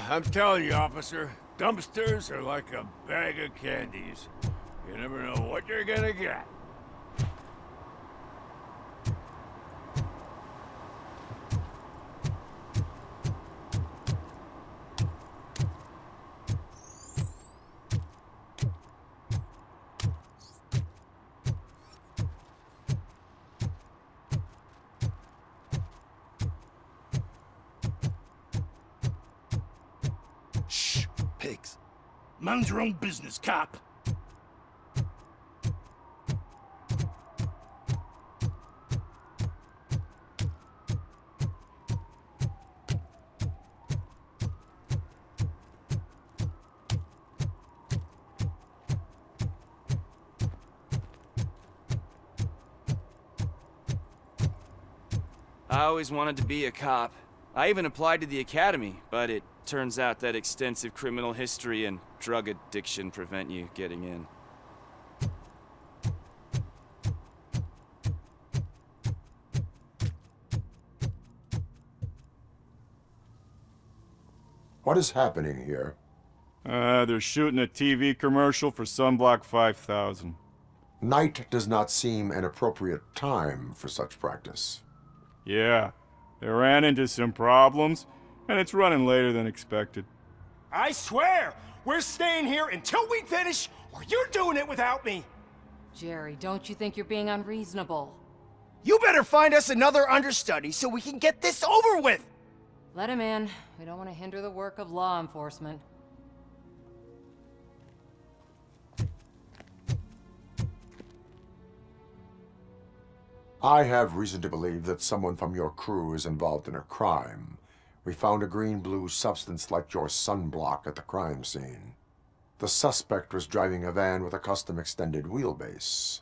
I'm telling you, officer, dumpsters are like a bag of candies. You never know what you're gonna get. Shh, pigs. Mind your own business, cop. I always wanted to be a cop. I even applied to the academy, but it turns out that extensive criminal history and drug addiction prevent you getting in. What is happening here? They're shooting a TV commercial for Sunblock 5000. Night does not seem an appropriate time for such practice. Yeah, they ran into some problems, and it's running later than expected. I swear, we're staying here until we finish, or you're doing it without me. Jerry, don't you think you're being unreasonable? You better find us another understudy so we can get this over with. Let him in. We don't want to hinder the work of law enforcement. I have reason to believe that someone from your crew is involved in a crime. We found a green-blue substance like your sunblock at the crime scene. The suspect was driving a van with a custom extended wheelbase.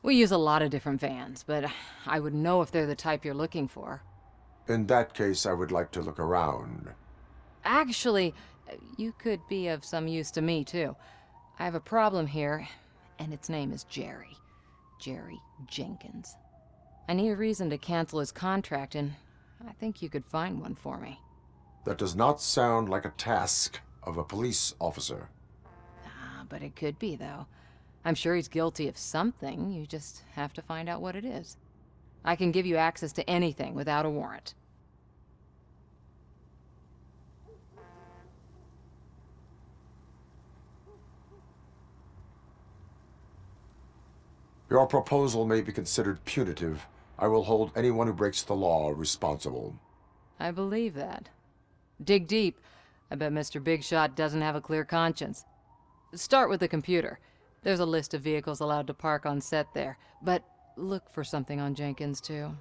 We use a lot of different vans, but I wouldn't know if they're the type you're looking for. In that case, I would like to look around. Actually, you could be of some use to me, too. I have a problem here, and its name is Jerry. Jerry Jenkins. I need a reason to cancel his contract, and I think you could find one for me. That does not sound like a task of a police officer. But it could be, though. I'm sure he's guilty of something. You just have to find out what it is. I can give you access to anything without a warrant. Your proposal may be considered punitive. I will hold anyone who breaks the law responsible. I believe that. Dig deep. I bet Mr. Big Shot doesn't have a clear conscience. Start with the computer. There's a list of vehicles allowed to park on set there, but look for something on Jenkins, too.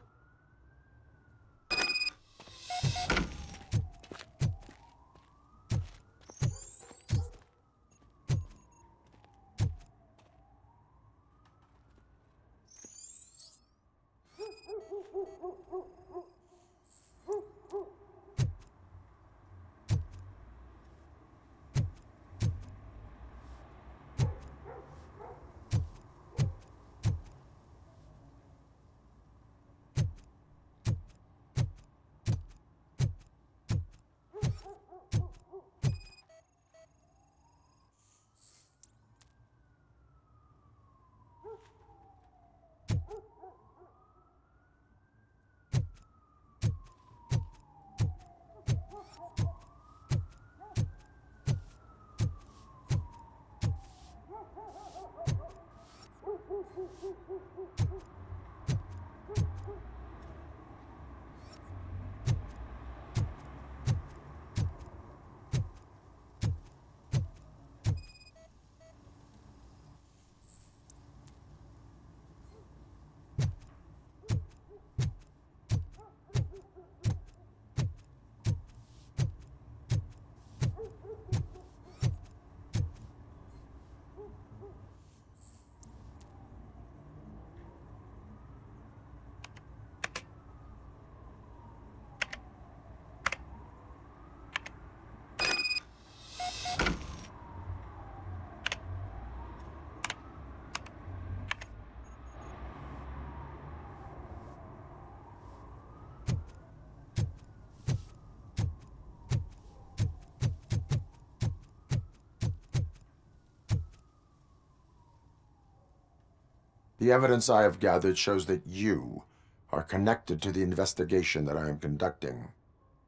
The evidence I have gathered shows that you are connected to the investigation that I am conducting.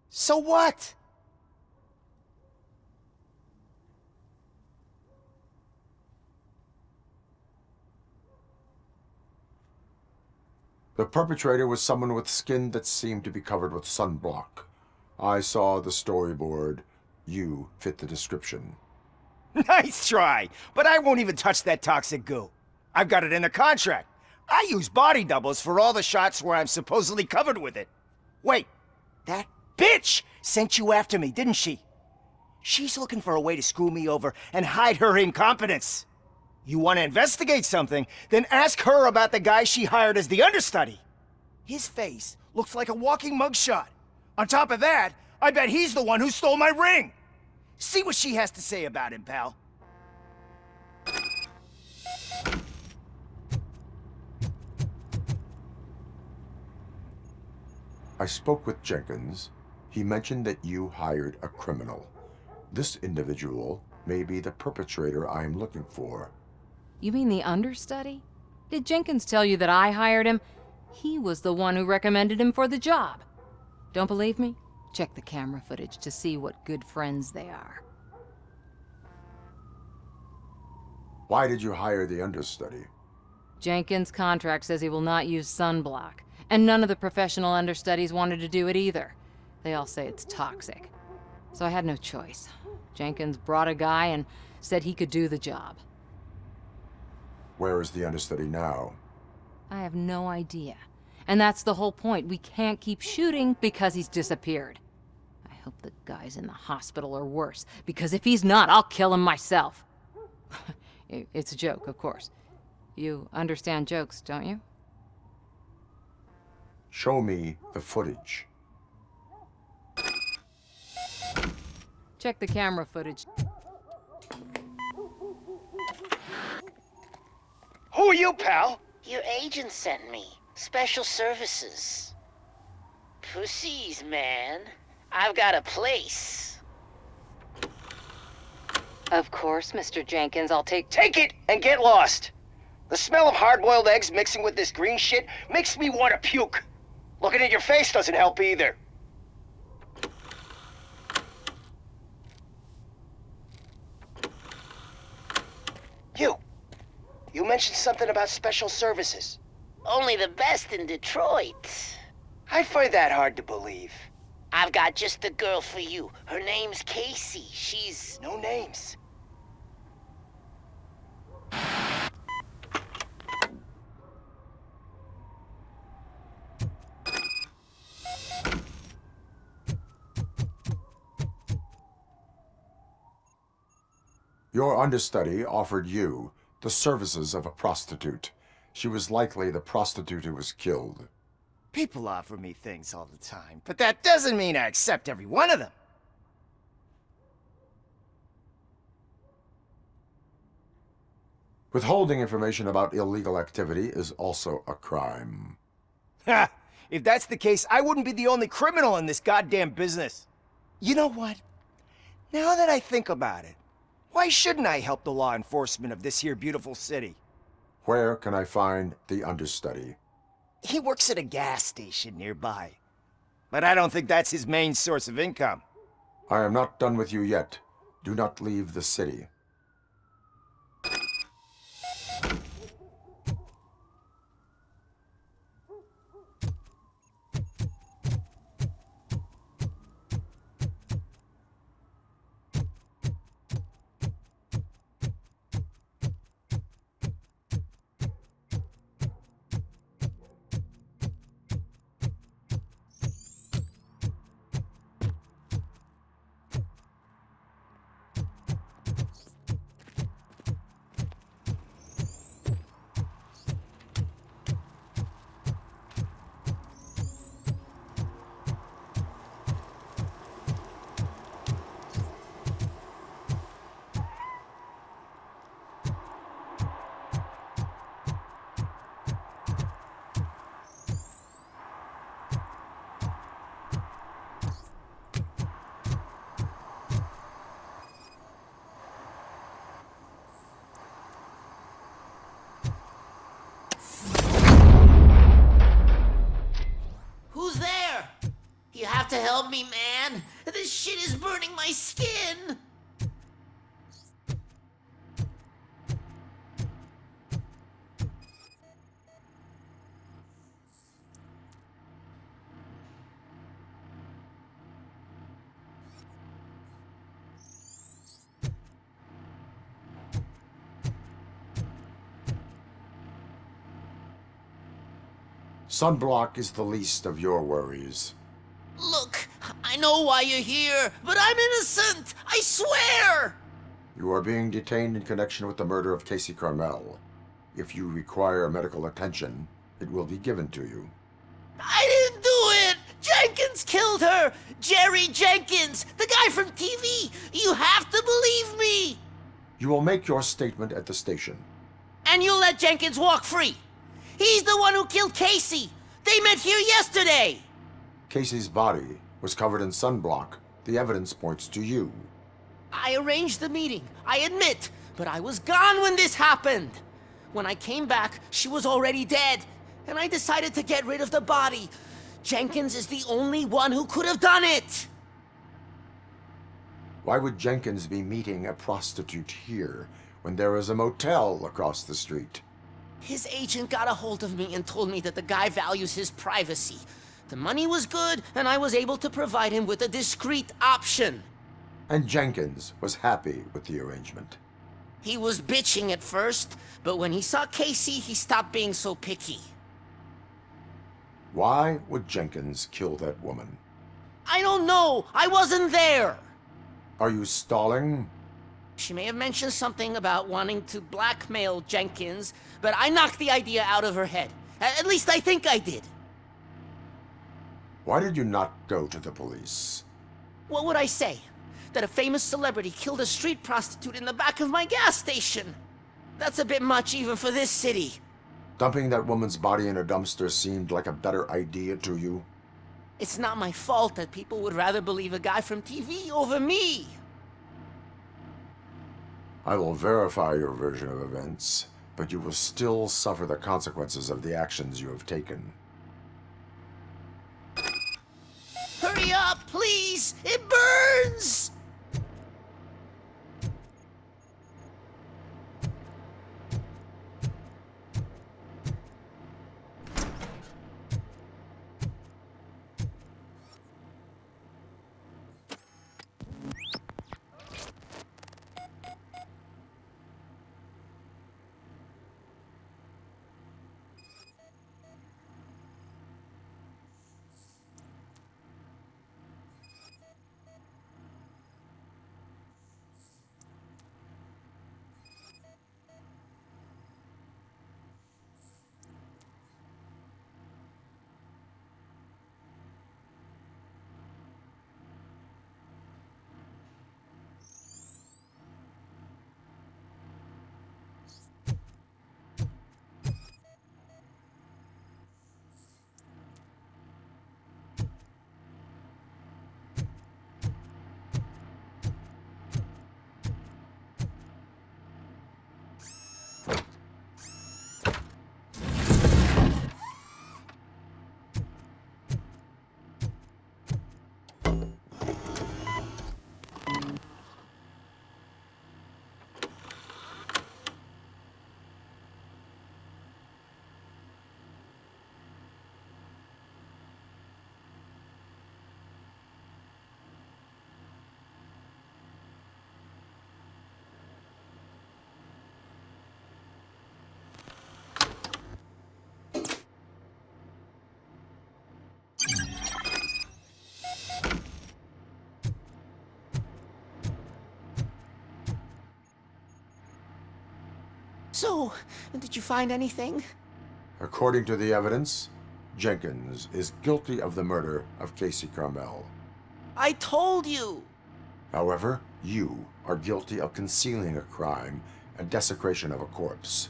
So what? The perpetrator was someone with skin that seemed to be covered with sunblock. I saw the storyboard. You fit the description. Nice try, but I won't even touch that toxic goo. I've got it in a contract. I use body doubles for all the shots where I'm supposedly covered with it. Wait, that bitch sent you after me, didn't she? She's looking for a way to screw me over and hide her incompetence. You want to investigate something, then ask her about the guy she hired as the understudy. His face looks like a walking mugshot. On top of that, I bet he's the one who stole my ring. See what she has to say about him, pal. I spoke with Jenkins. He mentioned that you hired a criminal. This individual may be the perpetrator I am looking for. You mean the understudy? Did Jenkins tell you that I hired him? He was the one who recommended him for the job. Don't believe me? Check the camera footage to see what good friends they are. Why did you hire the understudy? Jenkins' contract says he will not use sunblock, and none of the professional understudies wanted to do it either. They all say it's toxic. So I had no choice. Jenkins brought a guy and said he could do the job. Where is the understudy now? I have no idea. And that's the whole point. We can't keep shooting because he's disappeared. I hope the guy's in the hospital or worse, because if he's not, I'll kill him myself. It's a joke, of course. You understand jokes, don't you? Show me the footage. Check the camera footage. Who are you, pal? Your agent sent me. Special services. Pussies, man. I've got a place. Of course, Mr. Jenkins, I'll take... Take it and get lost. The smell of hard-boiled eggs mixing with this green shit makes me want to puke. Looking at your face doesn't help either. You mentioned something about special services. Only the best in Detroit. I find that hard to believe. I've got just the girl for you. Her name's Casey. She's... No names. Your understudy offered you the services of a prostitute. She was likely the prostitute who was killed. People offer me things all the time, but that doesn't mean I accept every one of them. Withholding information about illegal activity is also a crime. Ha! If that's the case, I wouldn't be the only criminal in this goddamn business. You know what? Now that I think about it, why shouldn't I help the law enforcement of this here beautiful city? Where can I find the understudy? He works at a gas station nearby. But I don't think that's his main source of income. I am not done with you yet. Do not leave the city. to help me, man. This shit is burning my skin. Sunblock is the least of your worries. Look, I know why you're here, but I'm innocent. I swear. You are being detained in connection with the murder of Casey Carmel. If you require medical attention, it will be given to you. I didn't do it. Jenkins killed her. Jerry Jenkins, the guy from TV. You have to believe me. You will make your statement at the station. And you'll let Jenkins walk free. He's the one who killed Casey. They met here yesterday. Casey's body was covered in sunblock. The evidence points to you. I arranged the meeting, I admit, but I was gone when this happened. When I came back, she was already dead, and I decided to get rid of the body. Jenkins is the only one who could have done it. Why would Jenkins be meeting a prostitute here when there is a motel across the street? His agent got a hold of me and told me that the guy values his privacy. The money was good, and I was able to provide him with a discreet option. And Jenkins was happy with the arrangement. He was bitching at first, but when he saw Casey, he stopped being so picky. Why would Jenkins kill that woman? I don't know. I wasn't there. Are you stalling? She may have mentioned something about wanting to blackmail Jenkins, but I knocked the idea out of her head. At least I think I did. Why did you not go to the police? What would I say? That a famous celebrity killed a street prostitute in the back of my gas station? That's a bit much even for this city. Dumping that woman's body in a dumpster seemed like a better idea to you? It's not my fault that people would rather believe a guy from TV over me. I will verify your version of events, but you will still suffer the consequences of the actions you have taken. Hurry up, please! It burns! So, did you find anything? According to the evidence, Jenkins is guilty of the murder of Casey Carmel. I told you! However, you are guilty of concealing a crime and desecration of a corpse.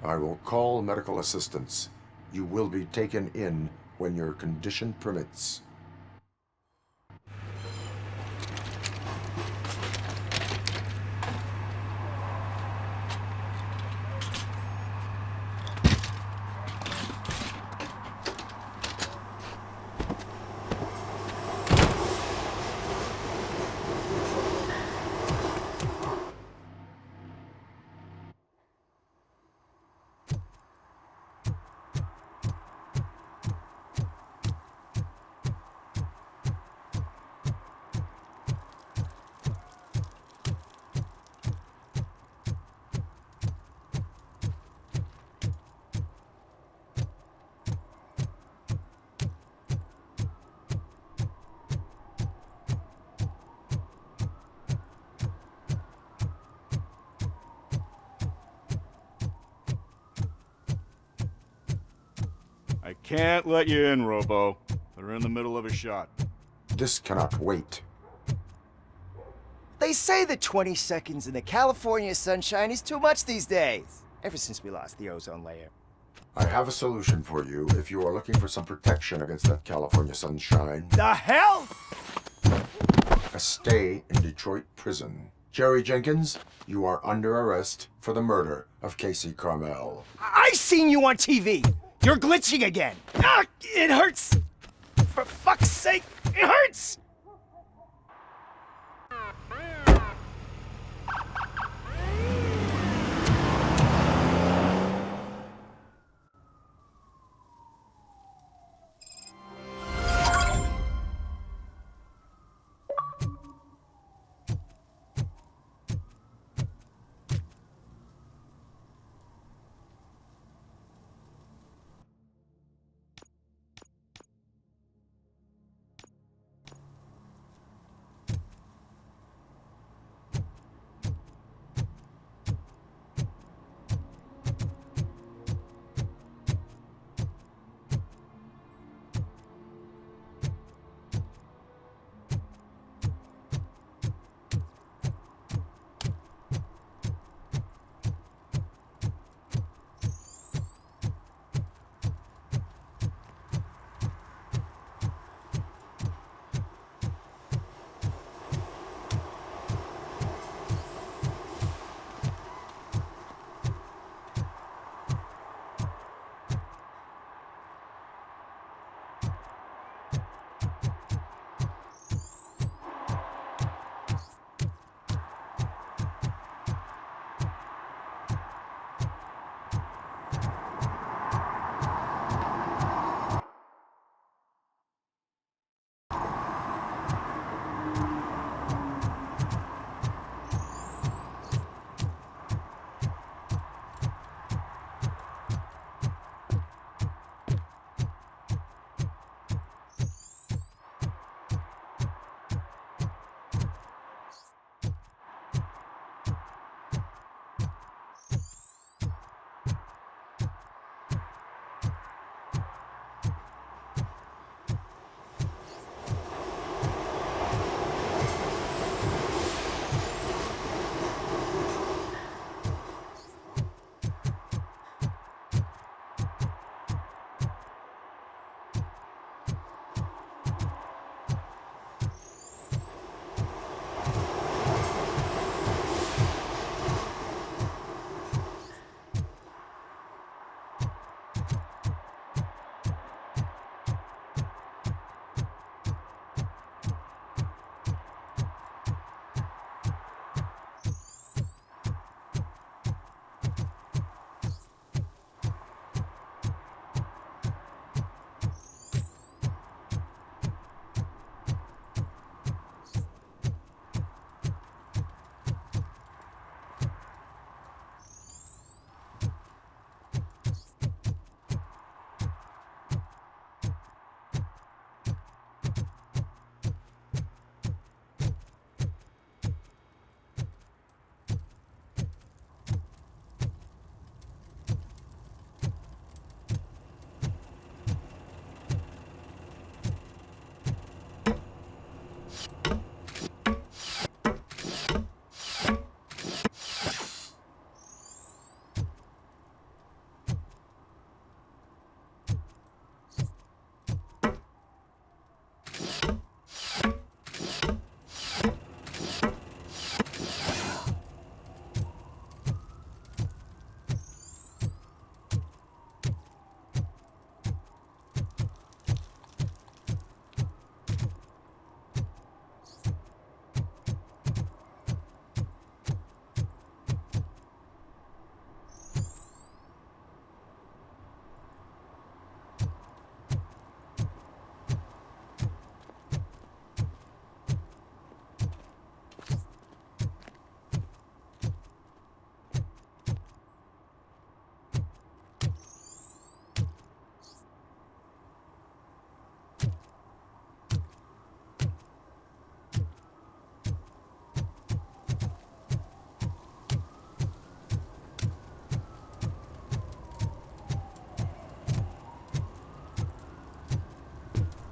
I will call medical assistance. You will be taken in when your condition permits. can't let you in, Robo. They're in the middle of a shot. This cannot wait. They say that 20 seconds in the California sunshine is too much these days. Ever since we lost the ozone layer. I have a solution for you if you are looking for some protection against that California sunshine. The hell? A stay in Detroit prison. Jerry Jenkins, you are under arrest for the murder of Casey Carmel. I seen you on TV. You're glitching again. Ah, it hurts. For fuck's sake, it hurts.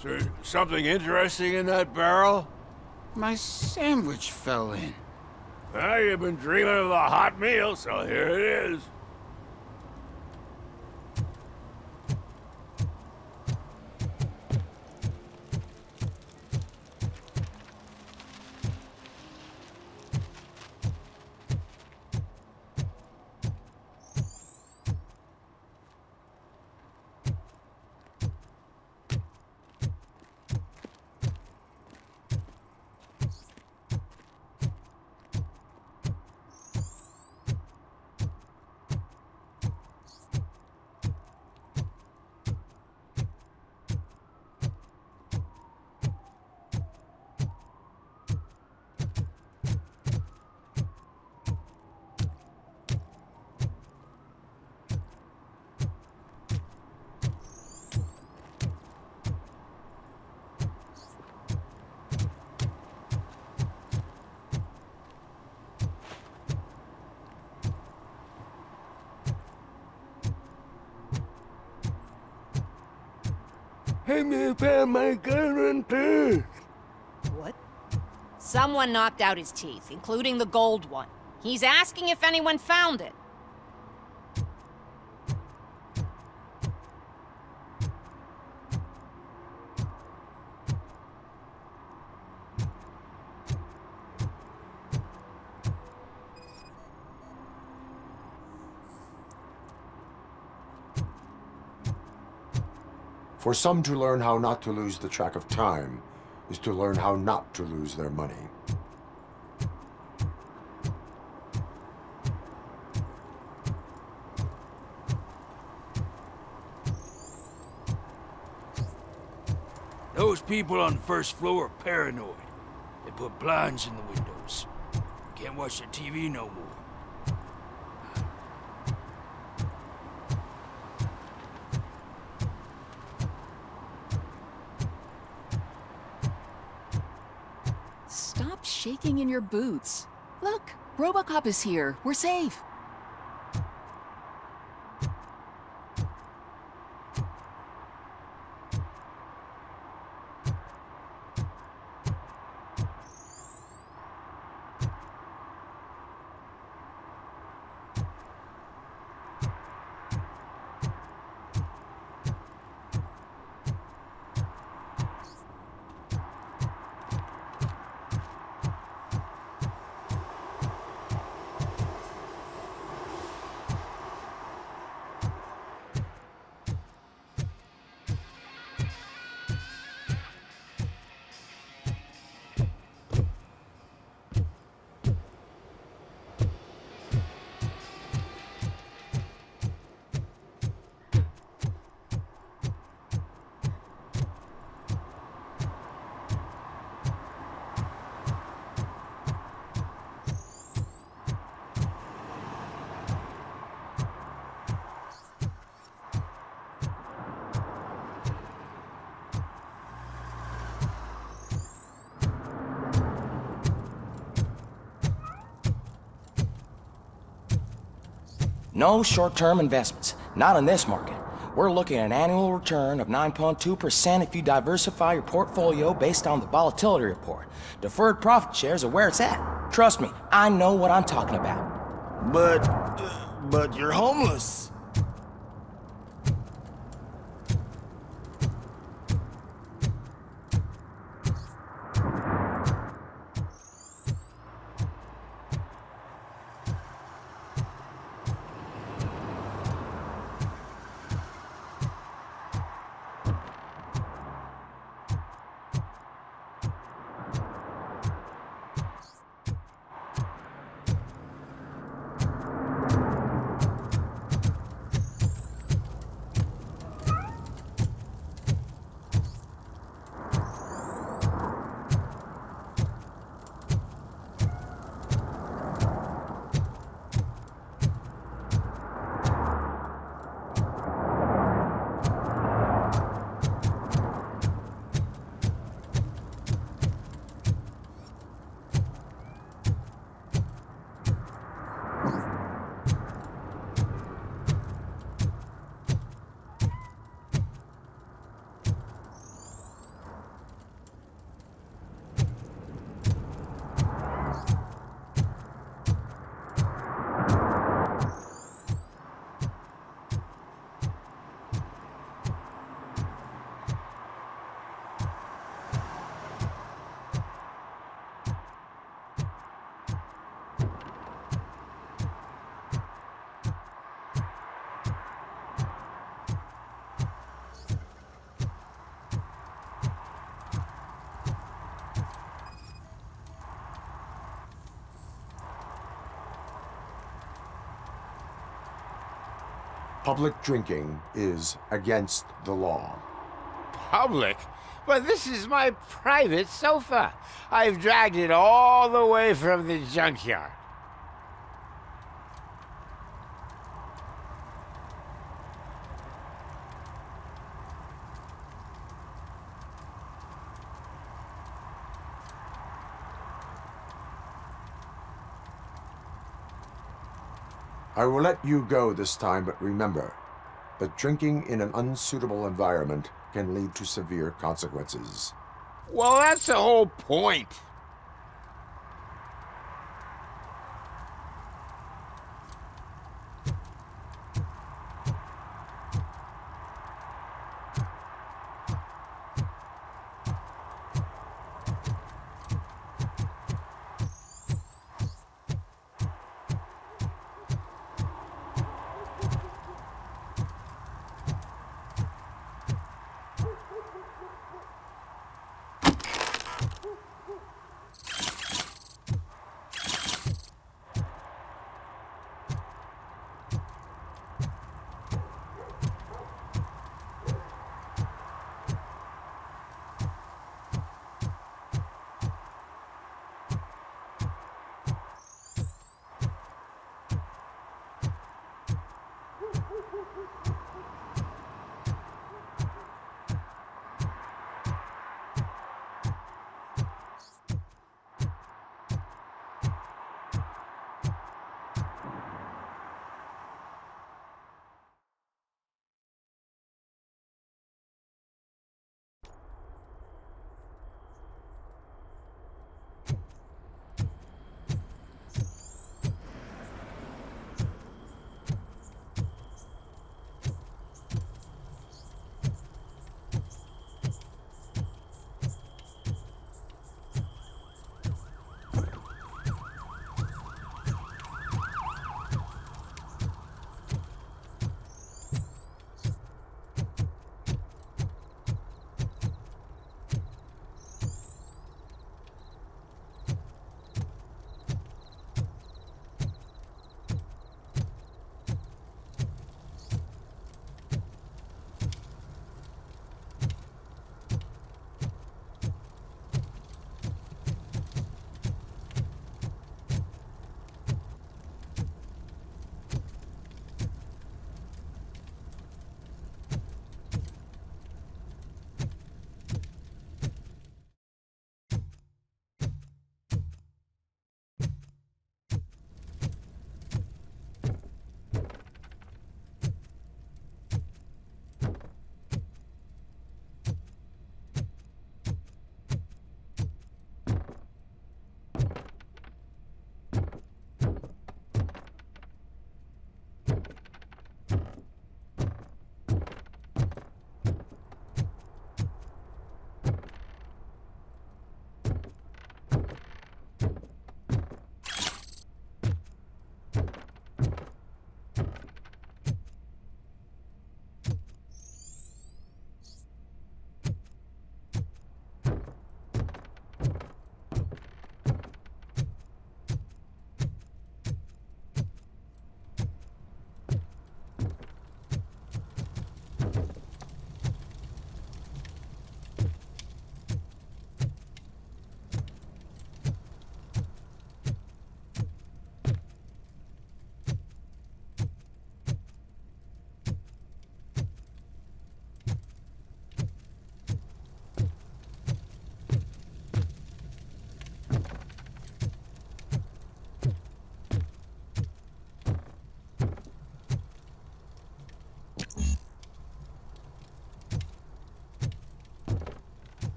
Is there something interesting in that barrel? My sandwich fell in. Well, you've been dreaming of a hot meal, so here it is. Hey, me found my gun and purse. What? Someone knocked out his teeth, including the gold one. He's asking if anyone found it. For some to learn how not to lose the track of time is to learn how not to lose their money. Those people on the first floor are paranoid. They put blinds in the windows. Can't watch the TV no more. Stop shaking in your boots. Look, Robocop is here. We're safe. No short-term investments, not in this market. We're looking at an annual return of 9.2% if you diversify your portfolio based on the volatility report. Deferred profit shares are where it's at. Trust me, I know what I'm talking about. But you're homeless. Public drinking is against the law. Public? But this is my private sofa. I've dragged it all the way from the junkyard. I will let you go this time, but remember that drinking in an unsuitable environment can lead to severe consequences. Well, that's the whole point.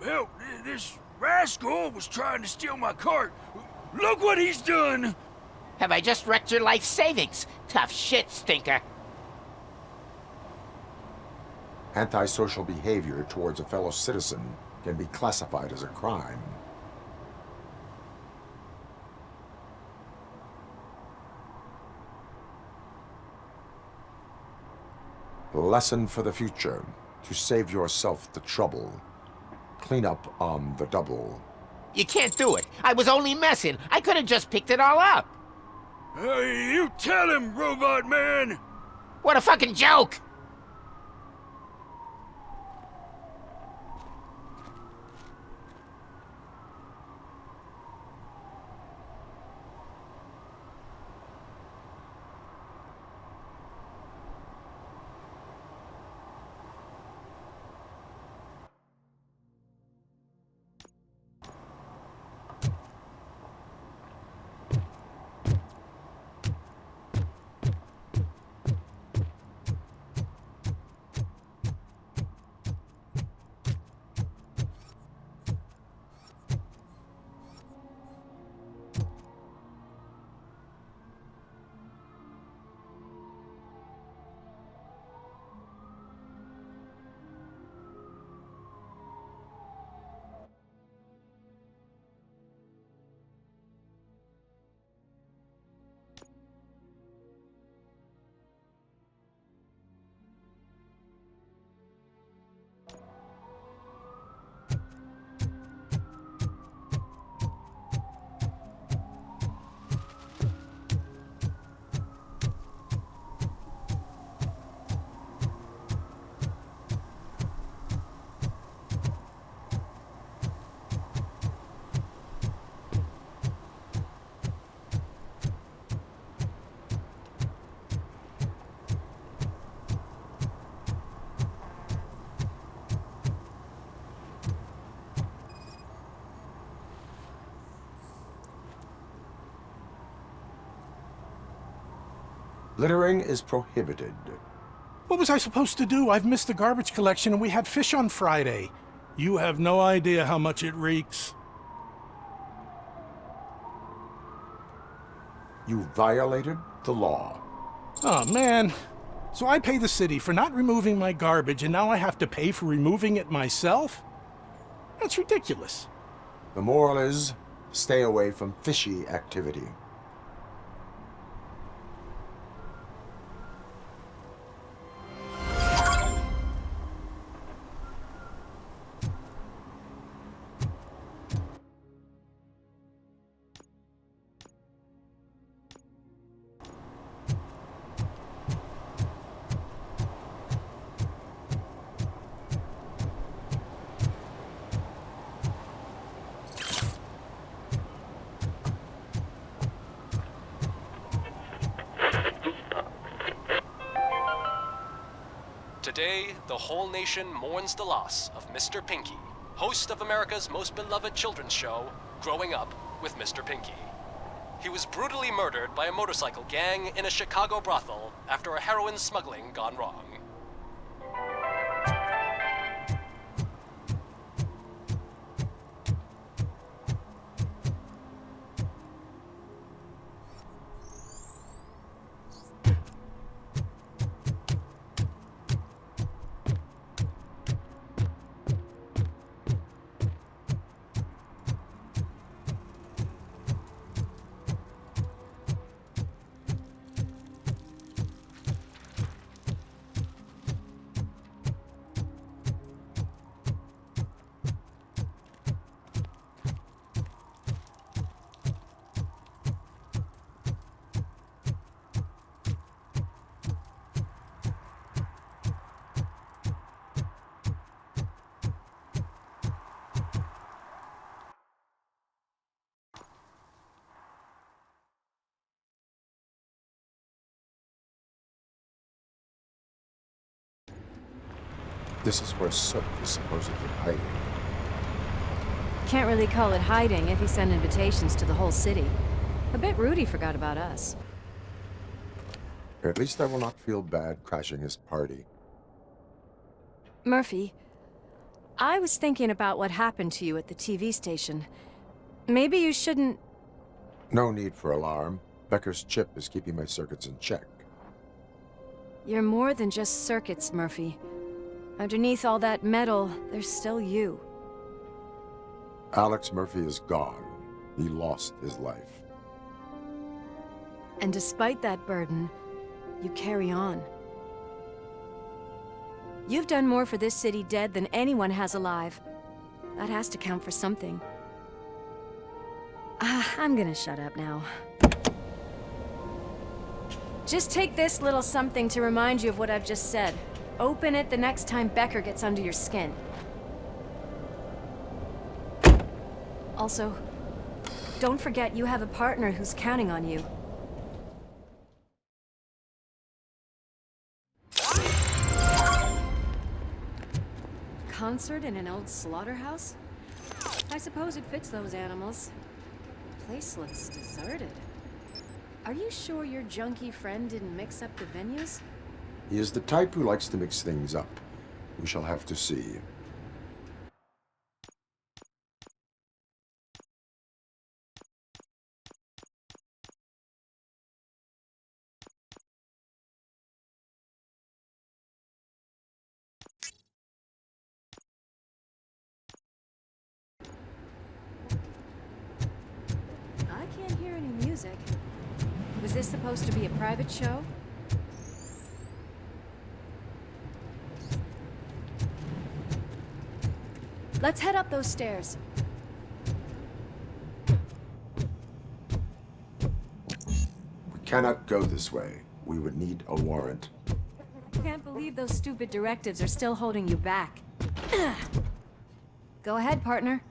Hell, this rascal was trying to steal my cart. Look what he's done! Have I just wrecked your life savings? Tough shit, stinker. Antisocial behavior towards a fellow citizen can be classified as a crime. Lesson for the future. To save yourself the trouble. Clean up on the double. You can't do it. I was only messing. I could have just picked it all up. Hey, you tell him, Robot Man! What a fucking joke! Littering is prohibited. What was I supposed to do? I've missed the garbage collection and we had fish on Friday. You have no idea how much it reeks. You violated the law. Oh, man. So I pay the city for not removing my garbage and now I have to pay for removing it myself? That's ridiculous. The moral is, stay away from fishy activity. Today, the whole nation mourns the loss of Mr. Pinky, host of America's most beloved children's show, Growing Up with Mr. Pinky. He was brutally murdered by a motorcycle gang in a Chicago brothel after a heroin smuggling gone wrong. This is where Soot is supposedly hiding. Can't really call it hiding if he sent invitations to the whole city. I bet Rudy forgot about us. At least I will not feel bad crashing his party. Murphy, I was thinking about what happened to you at the TV station. Maybe you shouldn't... No need for alarm. Becker's chip is keeping my circuits in check. You're more than just circuits, Murphy. Underneath all that metal, there's still you. Alex Murphy is gone. He lost his life. And despite that burden, you carry on. You've done more for this city dead than anyone has alive. That has to count for something. I'm gonna shut up now. Just take this little something to remind you of what I've just said. Open it the next time Becker gets under your skin. Also, don't forget you have a partner who's counting on you. Concert in an old slaughterhouse? I suppose it fits those animals. Place looks deserted. Are you sure your junkie friend didn't mix up the venues? He is the type who likes to mix things up. We shall have to see. I can't hear any music. Was this supposed to be a private show? Let's head up those stairs. We cannot go this way. We would need a warrant. Can't believe those stupid directives are still holding you back. Go ahead, partner.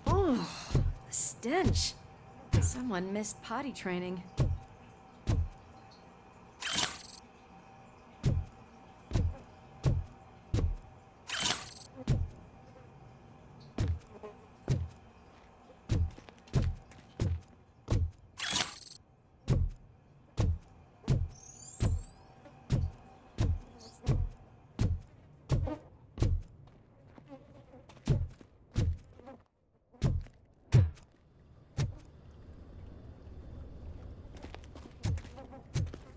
Oh, the stench. Someone missed potty training.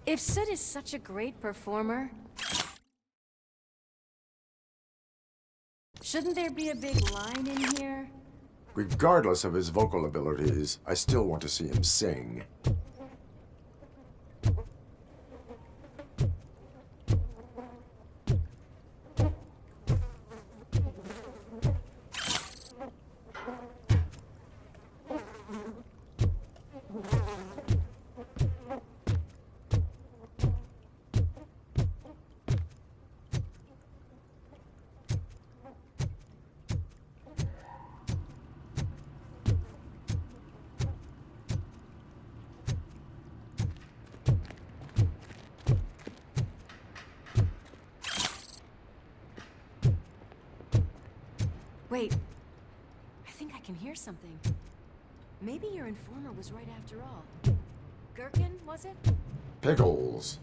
If Sid is such a great performer, shouldn't there be a big line in here? Regardless of his vocal abilities, I still want to see him sing. Wait, I think I can hear something. Maybe your informer was right after all. Gherkin, was it? Pickles.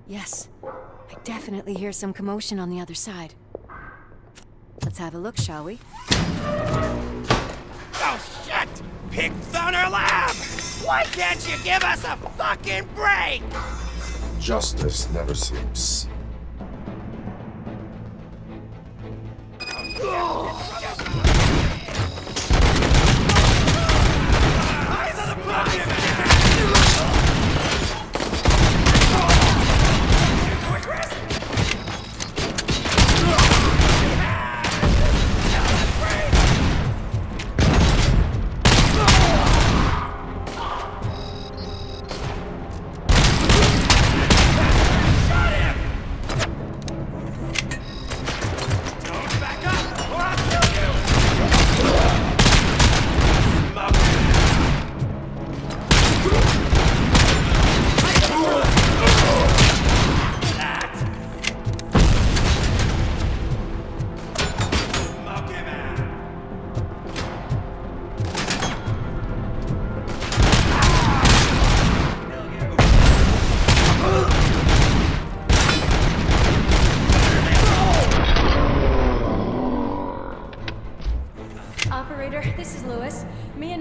Yes, I definitely hear some commotion on the other side. Let's have a look, shall we? Oh, shit! Pig Thunder Lab! Why can't you give us a fucking break? Justice never sleeps.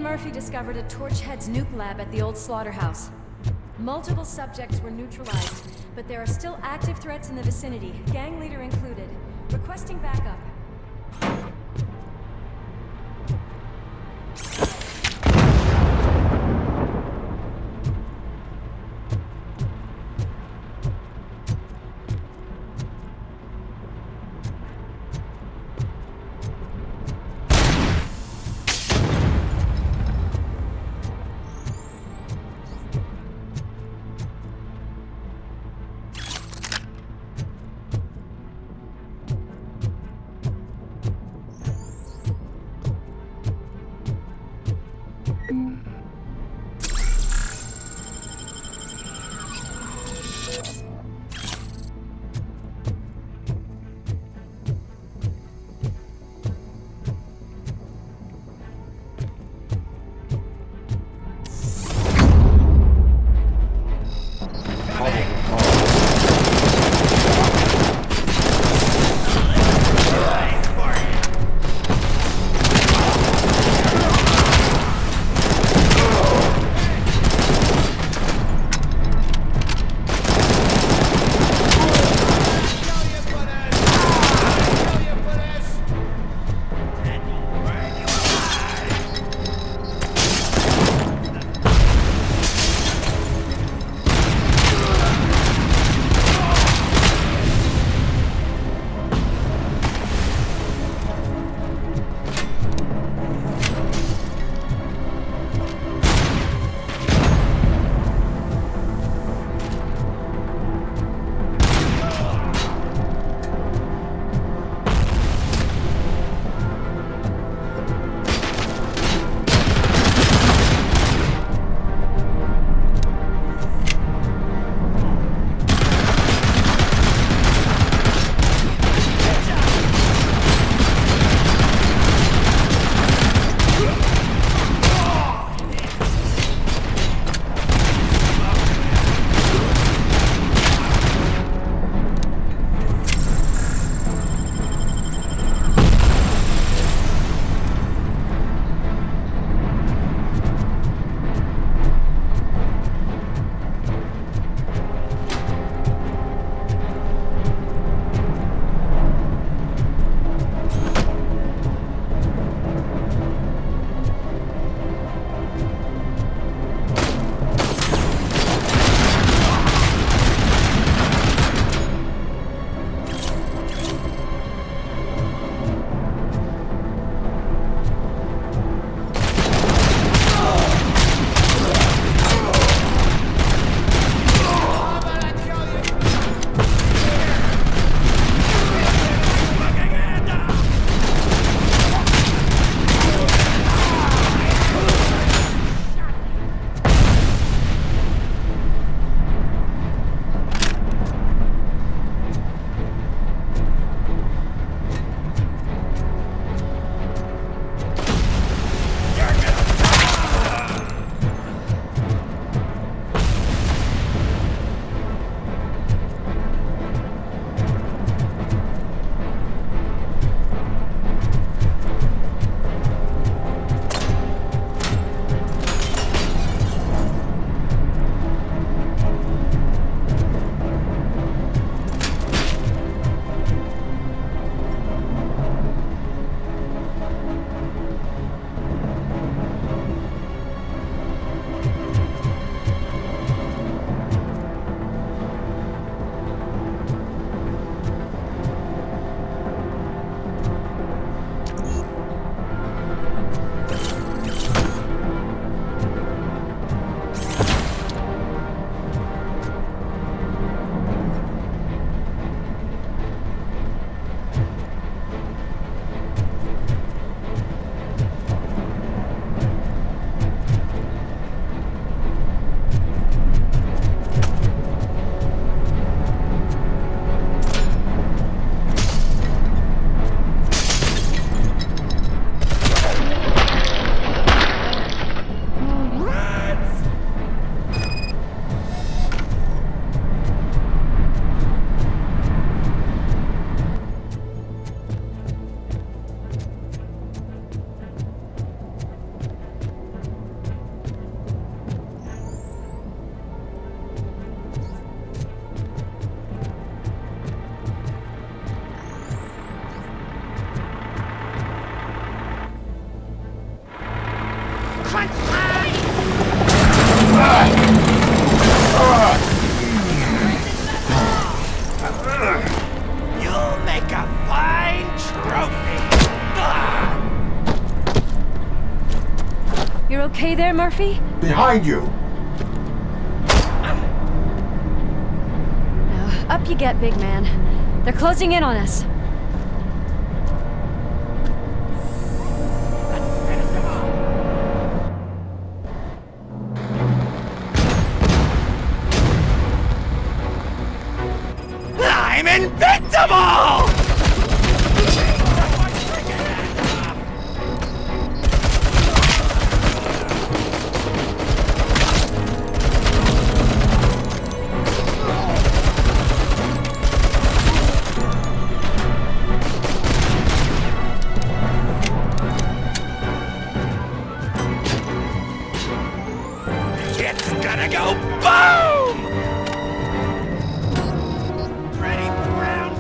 Murphy discovered a Torchhead's nuke lab at the old slaughterhouse. Multiple subjects were neutralized, but there are still active threats in the vicinity, gang leader included. Requesting backup. there, Murphy? Behind you! Now, up you get, big man. They're closing in on us. I'm invincible! It's gonna go boom! Ready for round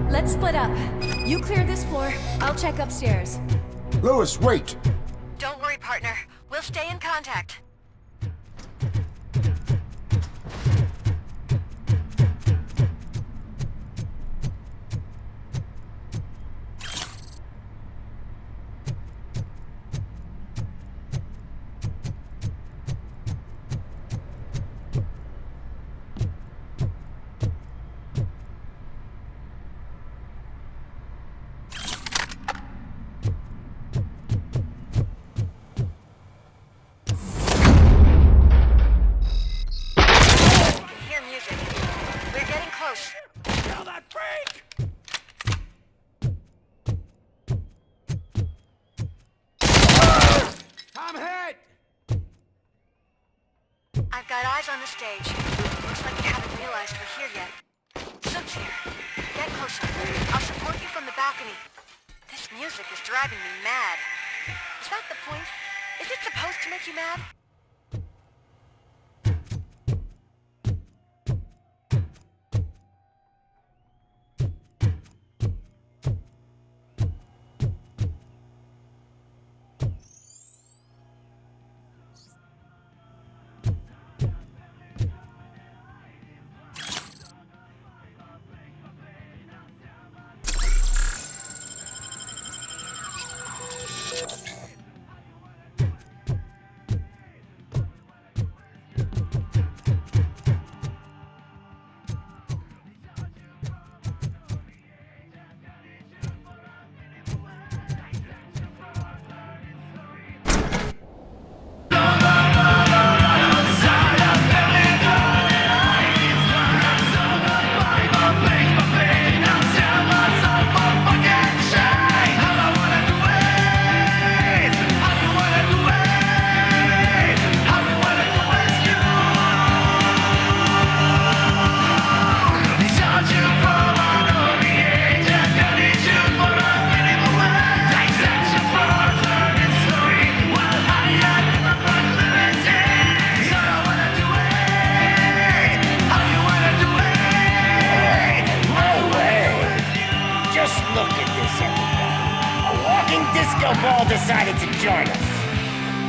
Let's split up. You clear this floor, I'll check upstairs. Lewis, wait! Don't worry, partner. We'll stay in contact. Hear music. We're getting close. Kill that freak! I'm hit! I've got eyes on the stage. Looks like you haven't realized we're here yet. Sook's here. Get closer. I'll support you from the balcony. This music is driving me mad. Is that the point? Is it supposed to make you mad? Ball decided to join us.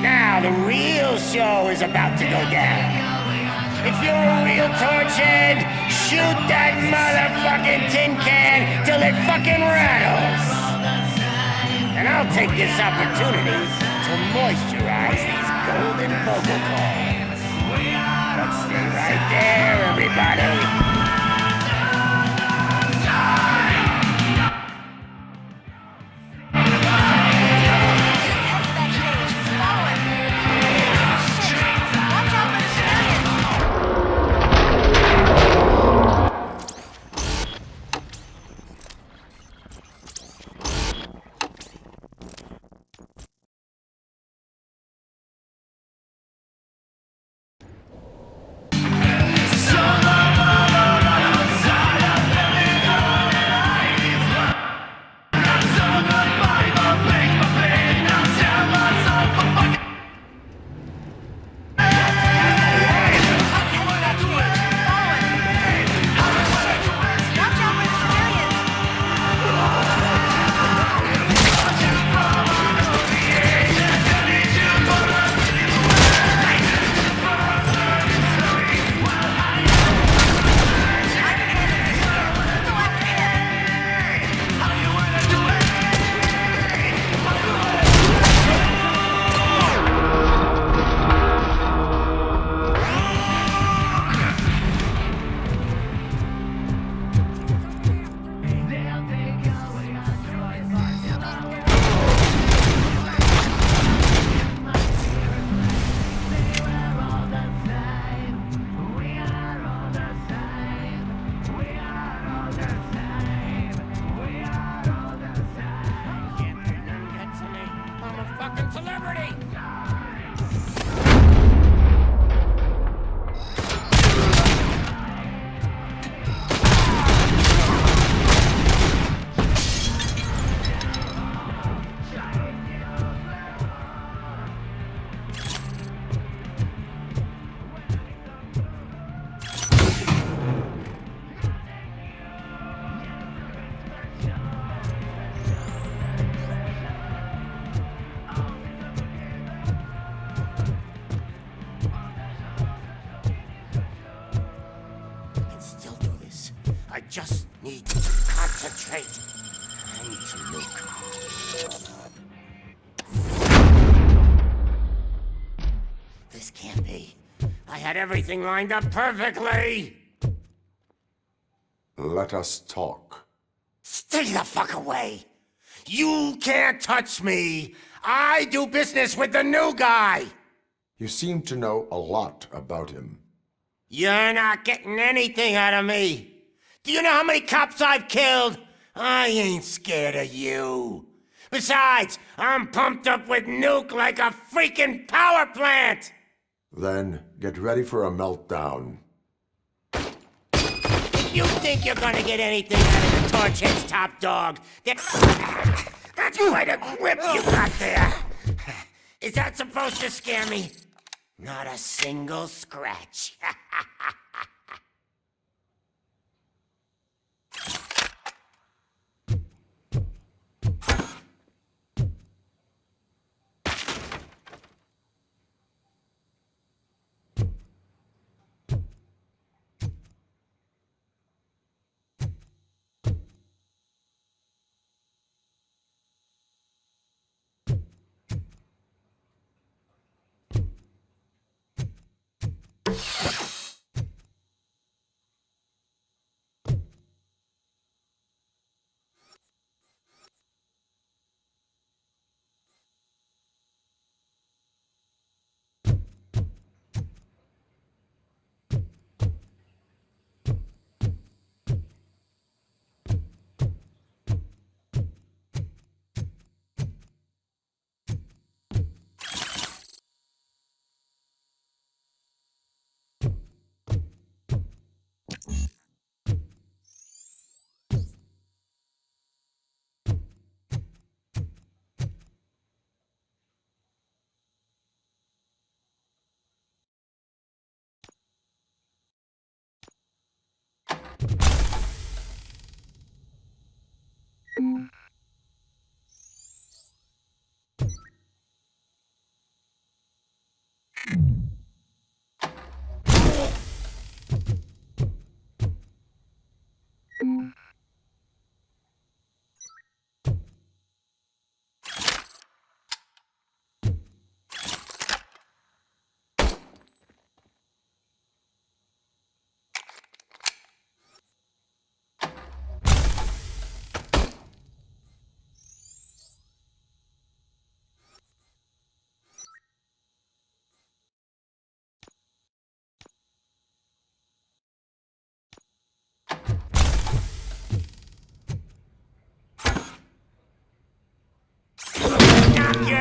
Now the real show is about to go down. If you're a real torch head, shoot that motherfucking tin can till it fucking rattles. And I'll take this opportunity to moisturize these golden vocal cords. Let's stay right there, everybody. I just need to concentrate. I need to look. This can't be. I had everything lined up perfectly. Let us talk. Stay the fuck away. You can't touch me. I do business with the new guy. You seem to know a lot about him. You're not getting anything out of me. Do you know how many cops I've killed? I ain't scared of you. Besides, I'm pumped up with nuke like a freaking power plant! Then get ready for a meltdown. If you think you're gonna get anything out of the Torchhead's top dog, that's quite a grip you got there. Is that supposed to scare me? Not a single scratch.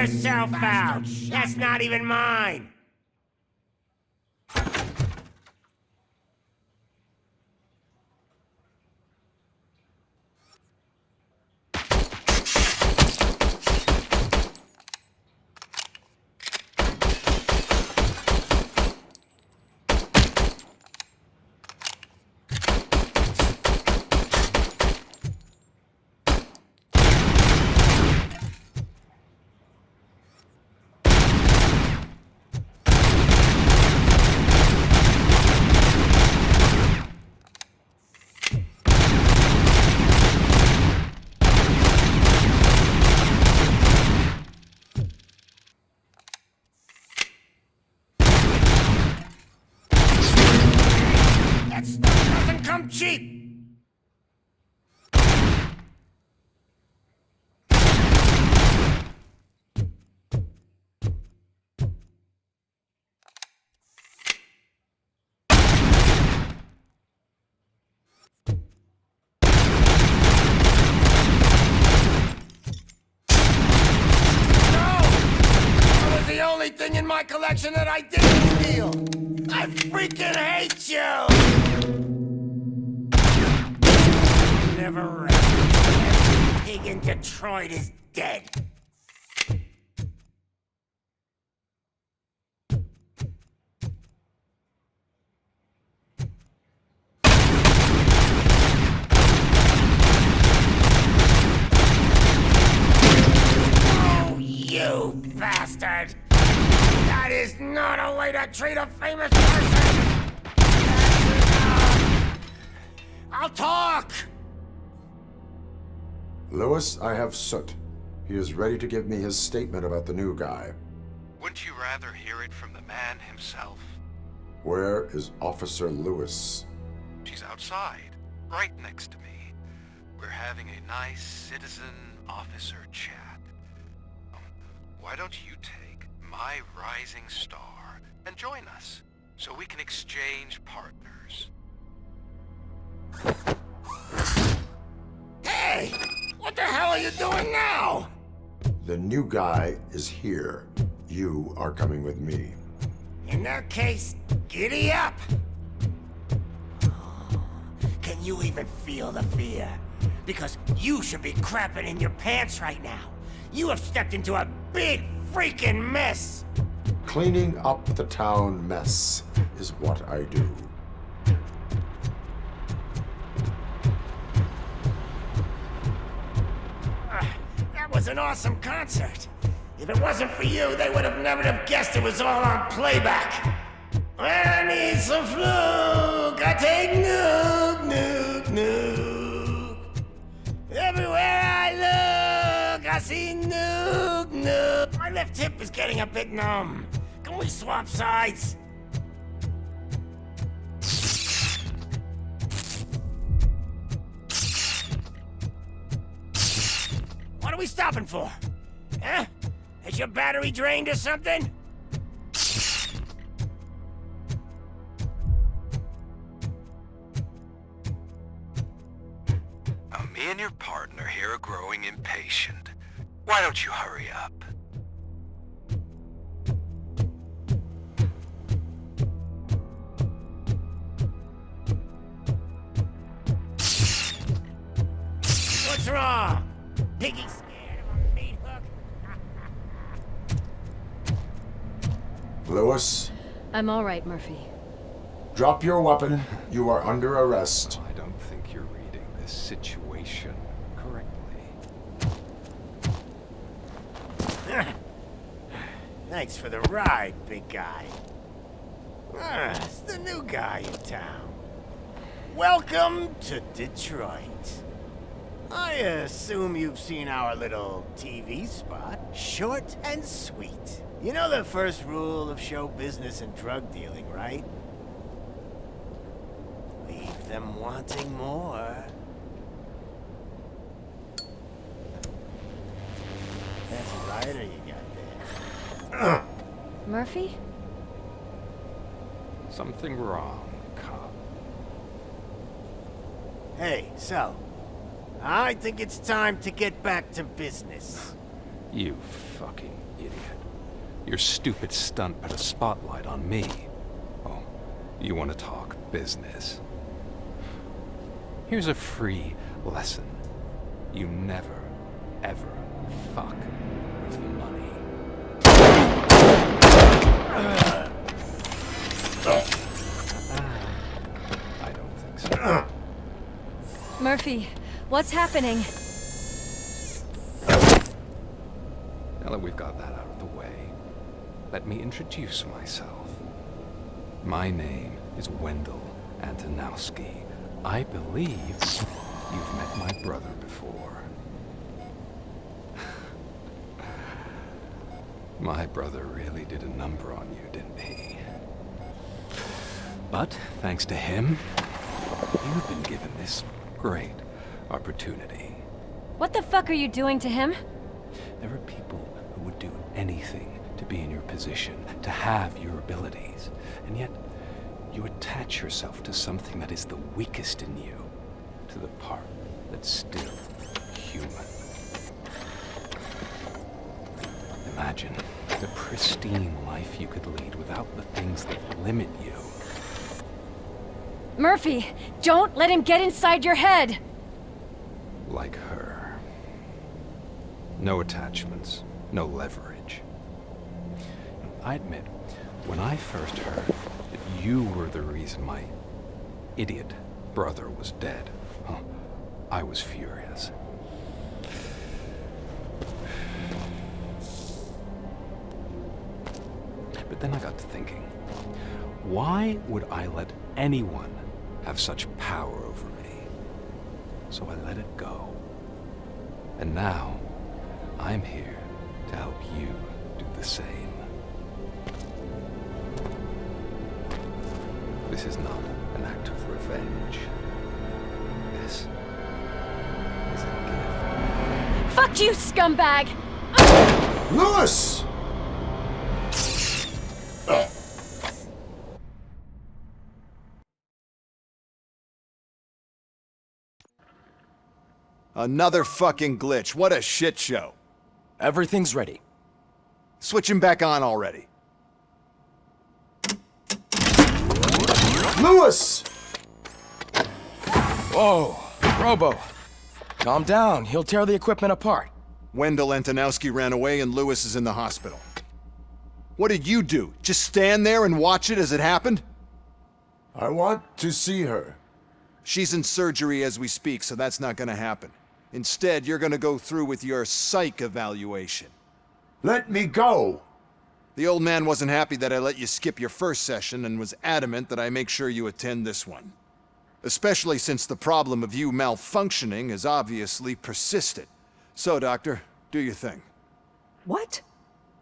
yourself out! That's not even mine! That stuff doesn't come cheap! The only thing in my collection that I didn't steal! I freaking hate you! Never rest. Every pig in Detroit is dead. Oh, you bastard! That is not a way to treat a famous person! I'll talk! Lewis, I have Soot. He is ready to give me his statement about the new guy. Wouldn't you rather hear it from the man himself? Where is Officer Lewis? She's outside, right next to me. We're having a nice citizen-officer chat. Why don't you take my rising star and join us, so we can exchange partners? Hey! What the hell are you doing now? The new guy is here. You are coming with me. In that case, giddy up! Can you even feel the fear? Because you should be crapping in your pants right now. You have stepped into a big freaking mess! Cleaning up the town mess is what I do. That was an awesome concert. If it wasn't for you, they would have never have guessed it was all on playback. I need some fluke. I take nuke, nuke, nuke. Everywhere I look, I see nuke, nuke. My left hip is getting a bit numb. Can we swap sides? What are we stopping for? Huh? Is your battery drained or something? Me and your partner here are growing impatient. Why don't you hurry up? What's wrong? Piggy's scared of a meat hook? Lewis, I'm all right, Murphy. drop your weapon. You are under arrest. I don't think you're reading this situation correctly. Thanks for the ride, big guy. It's the new guy in town. Welcome to Detroit. I assume you've seen our little TV spot. Short and sweet. You know the first rule of show business and drug dealing, right? Leave them wanting more. That's a rider you got there. Murphy? Something wrong, cop. Hey, so, I think it's time to get back to business. You fucking idiot. Your stupid stunt put a spotlight on me. Oh, you want to talk business? Here's a free lesson. You never, ever fuck with the money. I don't think so. Murphy, what's happening? Now that we've got that out of the way, let me introduce myself. My name is Wendell Antonowski. I believe you've met my brother before. My brother really did a number on you, didn't he? But thanks to him, you've been given this great opportunity. What the fuck are you doing to him? There are people who would do anything to be in your position, to have your abilities, and yet you attach yourself to something that is the weakest in you, to the part that's still human. Imagine the pristine life you could lead without the things that limit you. Murphy, don't let him get inside your head! Like her. No attachments, no leverage. I admit, when I first heard that you were the reason my idiot brother was dead, I was furious. But then I got to thinking, why would I let anyone have such power over me? So I let it go. And now, I'm here to help you do the same. This is not an act of revenge. This is a gift. Fuck you, scumbag! Lewis! Another fucking glitch. What a shit show. Everything's ready. Switch him back on already. Lewis! Whoa, Robo. Calm down. He'll tear the equipment apart. Wendell Antonowski ran away and Lewis is in the hospital. What did you do? Just stand there and watch it as it happened? I want to see her. She's in surgery as we speak, so that's not gonna happen. Instead, you're gonna go through with your psych evaluation. Let me go! The old man wasn't happy that I let you skip your first session and was adamant that I make sure you attend this one. Especially since the problem of you malfunctioning has obviously persisted. So, Doctor, do your thing. What?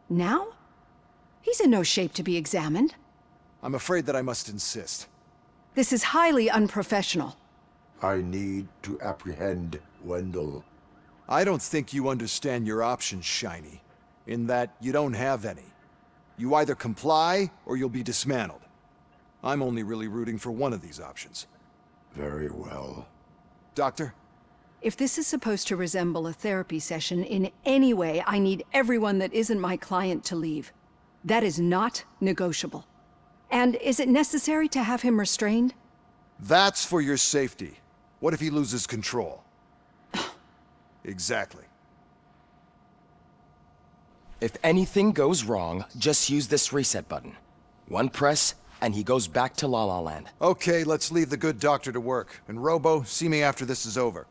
Now? He's in no shape to be examined. I'm afraid that I must insist. This is highly unprofessional. I need to apprehend Wendell. I don't think you understand your options, Shiny. In that you don't have any. You either comply, or you'll be dismantled. I'm only really rooting for one of these options. Very well. Doctor? If this is supposed to resemble a therapy session in any way, I need everyone that isn't my client to leave. That is not negotiable. And is it necessary to have him restrained? That's for your safety. What if he loses control? Exactly. If anything goes wrong, just use this reset button. One press, and he goes back to La La Land. Okay, let's leave the good doctor to work. And Robo, see me after this is over.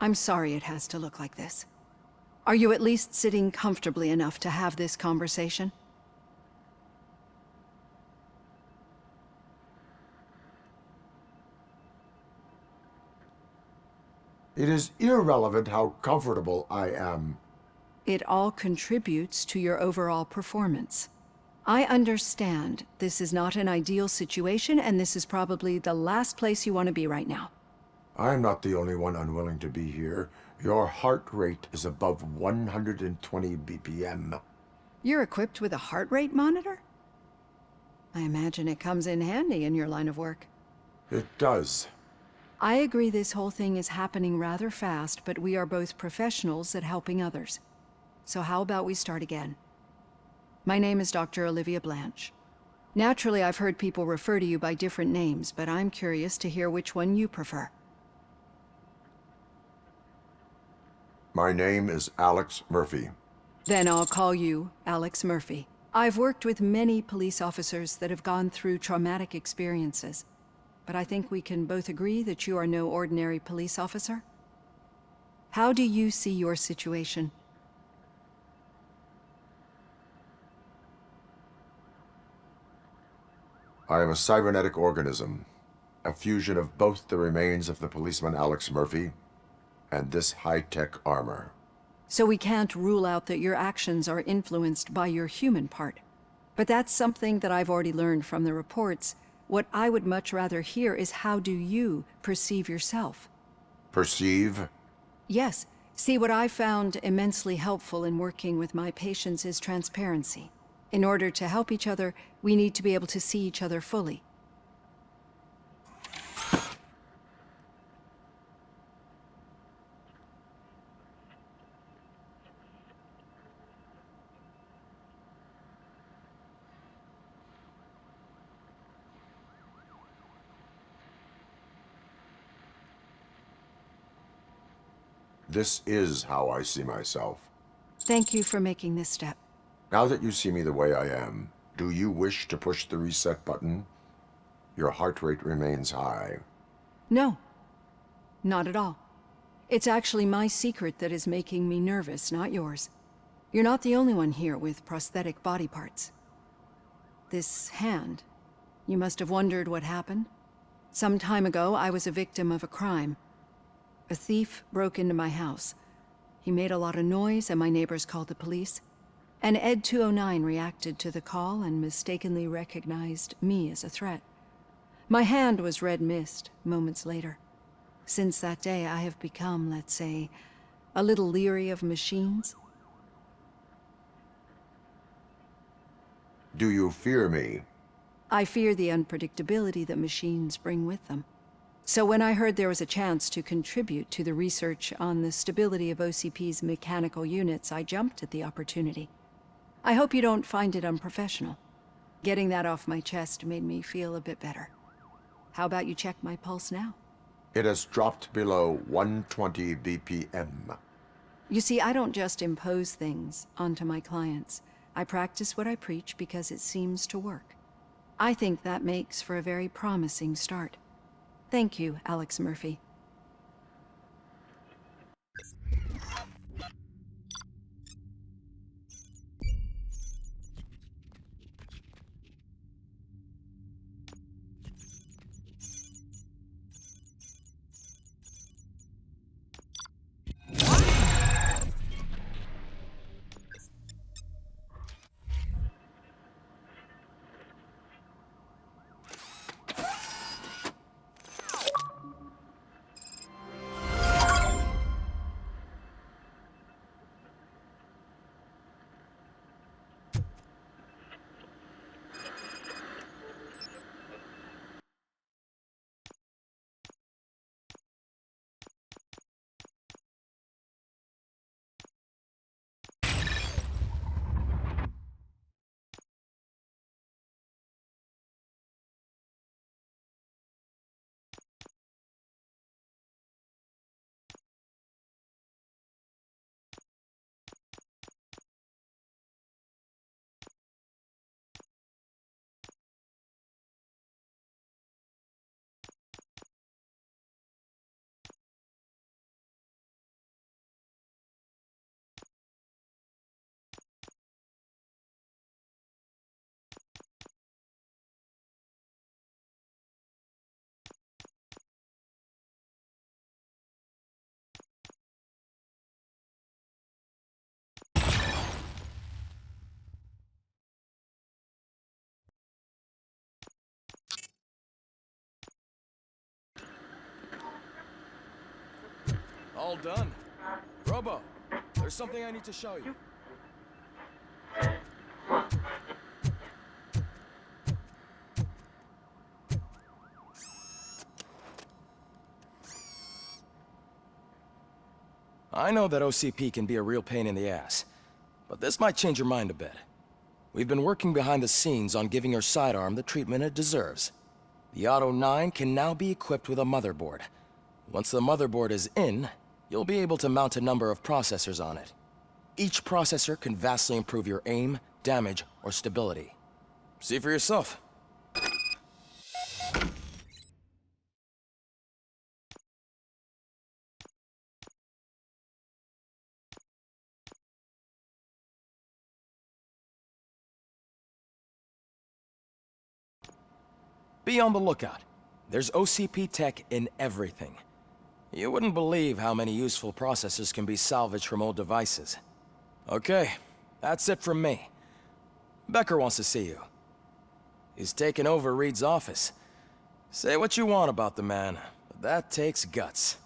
I'm sorry it has to look like this. Are you at least sitting comfortably enough to have this conversation? It is irrelevant how comfortable I am. It all contributes to your overall performance. I understand this is not an ideal situation, and this is probably the last place you want to be right now. I'm not the only one unwilling to be here. Your heart rate is above 120 BPM. You're equipped with a heart rate monitor? I imagine it comes in handy in your line of work. It does. I agree this whole thing is happening rather fast, but we are both professionals at helping others. So how about we start again? My name is Dr. Olivia Blanche. Naturally, I've heard people refer to you by different names, but I'm curious to hear which one you prefer. My name is Alex Murphy. Then I'll call you Alex Murphy. I've worked with many police officers that have gone through traumatic experiences, but I think we can both agree that you are no ordinary police officer. How do you see your situation? I am a cybernetic organism, a fusion of both the remains of the policeman Alex Murphy and this high-tech armor. So we can't rule out that your actions are influenced by your human part. But that's something that I've already learned from the reports. What I would much rather hear is how do you perceive yourself? Perceive? Yes. See, what I found immensely helpful in working with my patients is transparency. In order to help each other, we need to be able to see each other fully. This is how I see myself. Thank you for making this step. Now that you see me the way I am, do you wish to push the reset button? Your heart rate remains high. No, not at all. It's actually my secret that is making me nervous, not yours. You're not the only one here with prosthetic body parts. This hand, you must have wondered what happened. Some time ago, I was a victim of a crime. A thief broke into my house. He made a lot of noise and my neighbors called the police. And Ed 209 reacted to the call and mistakenly recognized me as a threat. My hand was red mist moments later. Since that day, I have become, let's say, a little leery of machines. Do you fear me? I fear the unpredictability that machines bring with them. So when I heard there was a chance to contribute to the research on the stability of OCP's mechanical units, I jumped at the opportunity. I hope you don't find it unprofessional. Getting that off my chest made me feel a bit better. How about you check my pulse now? It has dropped below 120 BPM. You see, I don't just impose things onto my clients. I practice what I preach because it seems to work. I think that makes for a very promising start. Thank you, Alex Murphy. All done. Robo, there's something I need to show you. I know that OCP can be a real pain in the ass, but this might change your mind a bit. We've been working behind the scenes on giving her sidearm the treatment it deserves. The Auto 9 can now be equipped with a motherboard. Once the motherboard is in, you'll be able to mount a number of processors on it. Each processor can vastly improve your aim, damage, or stability. See for yourself. Be on the lookout. There's OCP tech in everything. You wouldn't believe how many useful processors can be salvaged from old devices. Okay, that's it from me. Becker wants to see you. He's taken over Reed's office. Say what you want about the man, but that takes guts.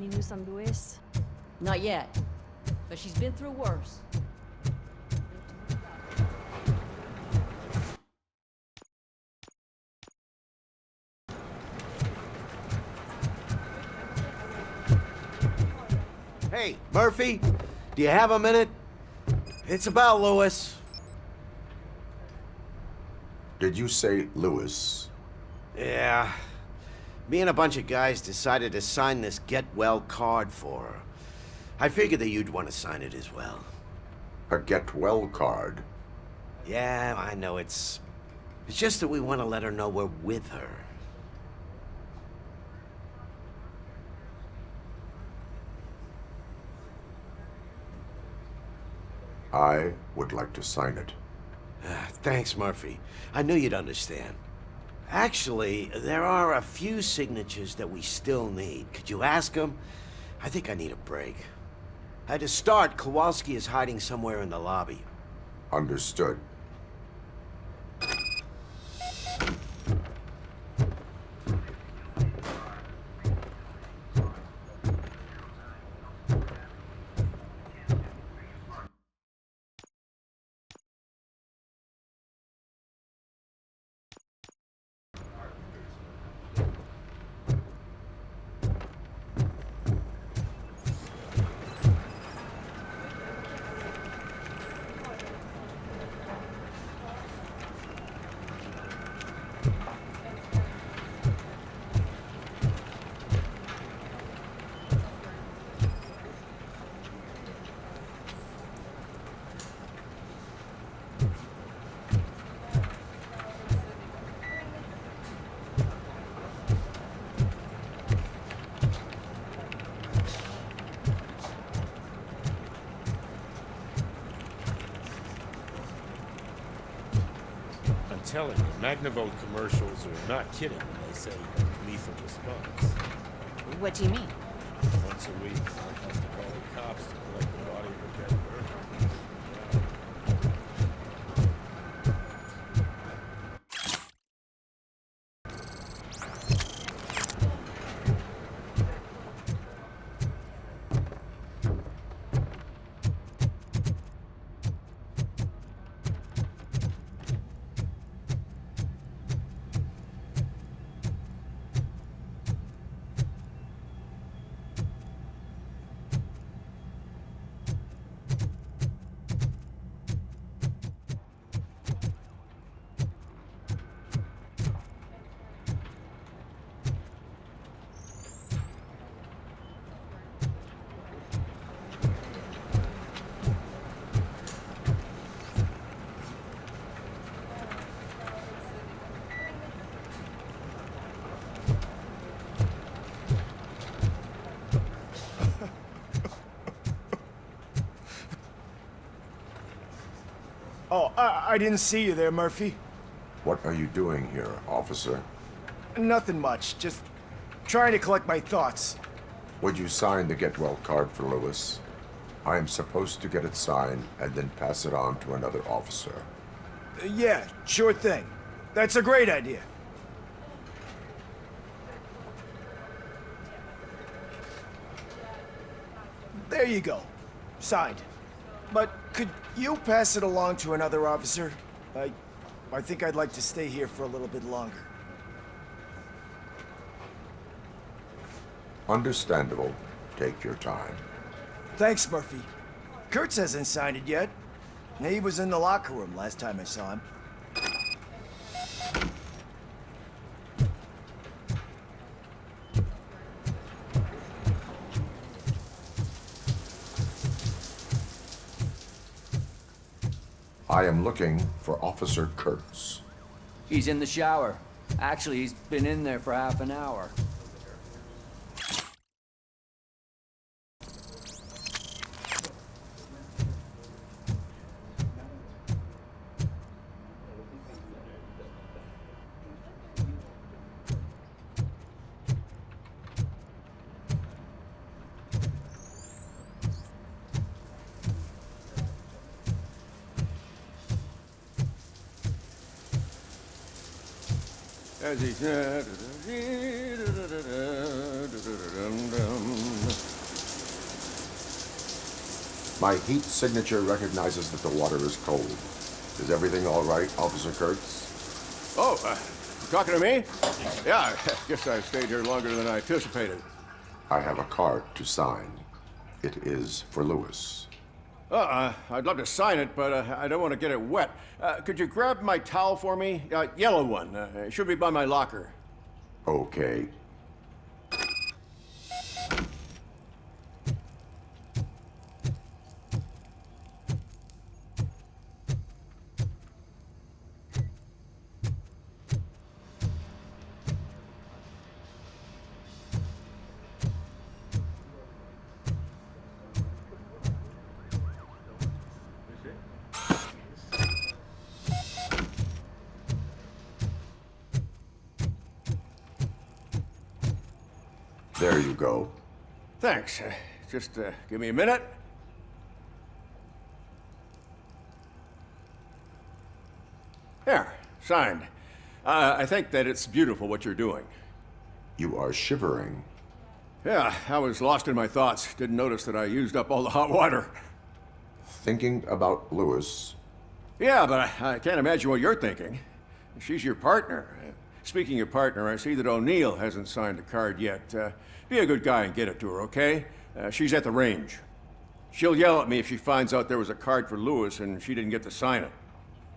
Any news on Luis? Not yet, but she's been through worse. Hey, Murphy, do you have a minute? It's about Lewis. Did you say Lewis? Yeah. Me and a bunch of guys decided to sign this get well card for her. I figured that you'd want to sign it as well. A get well card? Yeah, I know it's just that we want to let her know we're with her. I would like to sign it. Thanks, Murphy. I knew you'd understand. Actually, there are a few signatures that we still need. Could you ask them? I think I need a break. To start, Kowalski is hiding somewhere in the lobby. Understood. I'm telling you, Magnavolt commercials are not kidding when they say lethal response. What do you mean? Once a week, I have to call the cops to collect the body of a dead murderer. Oh, I didn't see you there, Murphy. What are you doing here, officer? Nothing much, just trying to collect my thoughts. Would you sign the get well card for Lewis? I am supposed to get it signed and then pass it on to another officer. Yeah, sure thing. That's a great idea. There you go. Signed. But could you pass it along to another officer? I think I'd like to stay here for a little bit longer. Understandable. Take your time. Thanks, Murphy. Kurtz hasn't signed it yet. He was in the locker room last time I saw him. I am looking for Officer Kurtz. He's in the shower. Actually, he's been in there for half an hour. My heat signature recognizes that the water is cold. Is everything all right, Officer Kurtz? Oh, you talking to me? Yeah, I guess I stayed here longer than I anticipated. I have a card to sign. It is for Lewis. I'd love to sign it, but I don't want to get it wet. Could you grab my towel for me? Yellow one. It should be by my locker. Okay. There you go. Thanks. Just give me a minute. There, signed. I think that it's beautiful what you're doing. You are shivering. Yeah, I was lost in my thoughts. Didn't notice that I used up all the hot water. Thinking about Lewis. Yeah, but I can't imagine what you're thinking. She's your partner. Speaking of partner, I see that O'Neill hasn't signed a card yet. Be a good guy and get it to her, okay? She's at the range. She'll yell at me if she finds out there was a card for Lewis and she didn't get to sign it.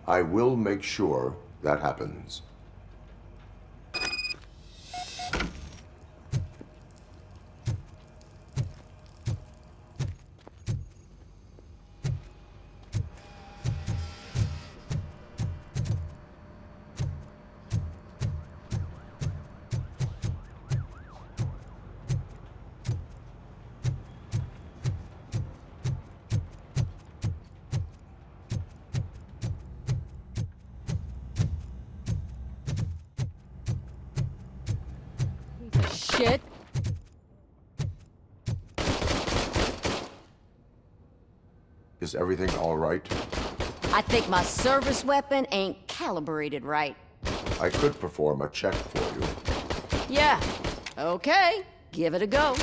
I will make sure that happens. Shit. Is everything all right? I think my service weapon ain't calibrated right. I could perform a check for you. Yeah. Okay. Give it a go.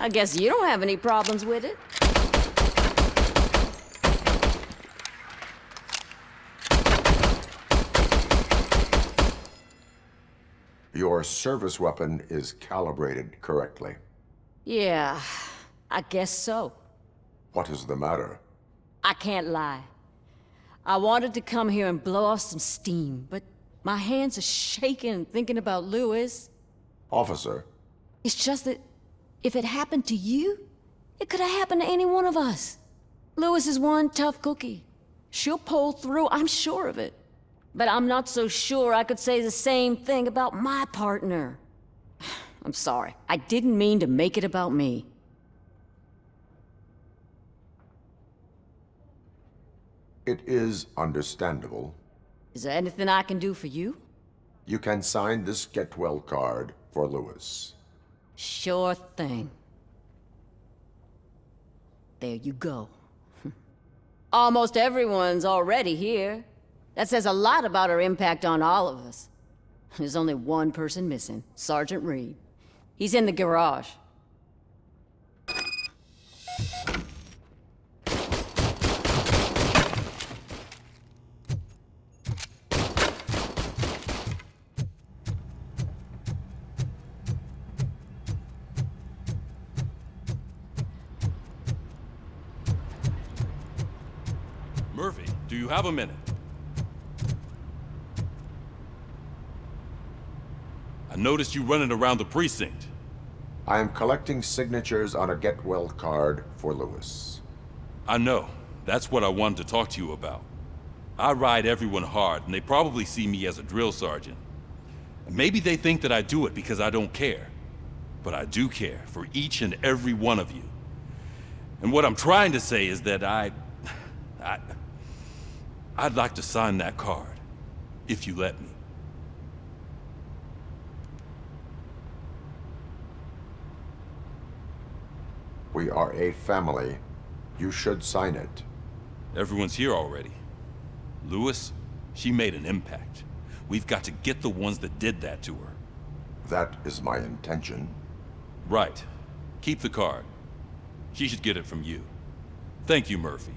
I guess you don't have any problems with it. Your service weapon is calibrated correctly. Yeah, I guess so. What is the matter? I can't lie. I wanted to come here and blow off some steam, but my hands are shaking thinking about Lewis. Officer. It's just that if it happened to you, it could have happened to any one of us. Lewis is one tough cookie. She'll pull through, I'm sure of it. But I'm not so sure I could say the same thing about my partner. I'm sorry. I didn't mean to make it about me. It is understandable. Is there anything I can do for you? You can sign this Get Well card for Lewis. Sure thing. There you go. Almost everyone's already here. That says a lot about her impact on all of us. There's only one person missing, Sergeant Reed. He's in the garage. Murphy, do you have a minute? I noticed you running around the precinct. I am collecting signatures on a Get Well card for Lewis. I know. That's what I wanted to talk to you about. I ride everyone hard, and they probably see me as a drill sergeant. And maybe they think that I do it because I don't care. But I do care for each and every one of you. And what I'm trying to say is that I'd like to sign that card, if you let me. We are a family. You should sign it. Everyone's here already. Lewis, she made an impact. We've got to get the ones that did that to her. That is my intention. Right. Keep the card. She should get it from you. Thank you, Murphy.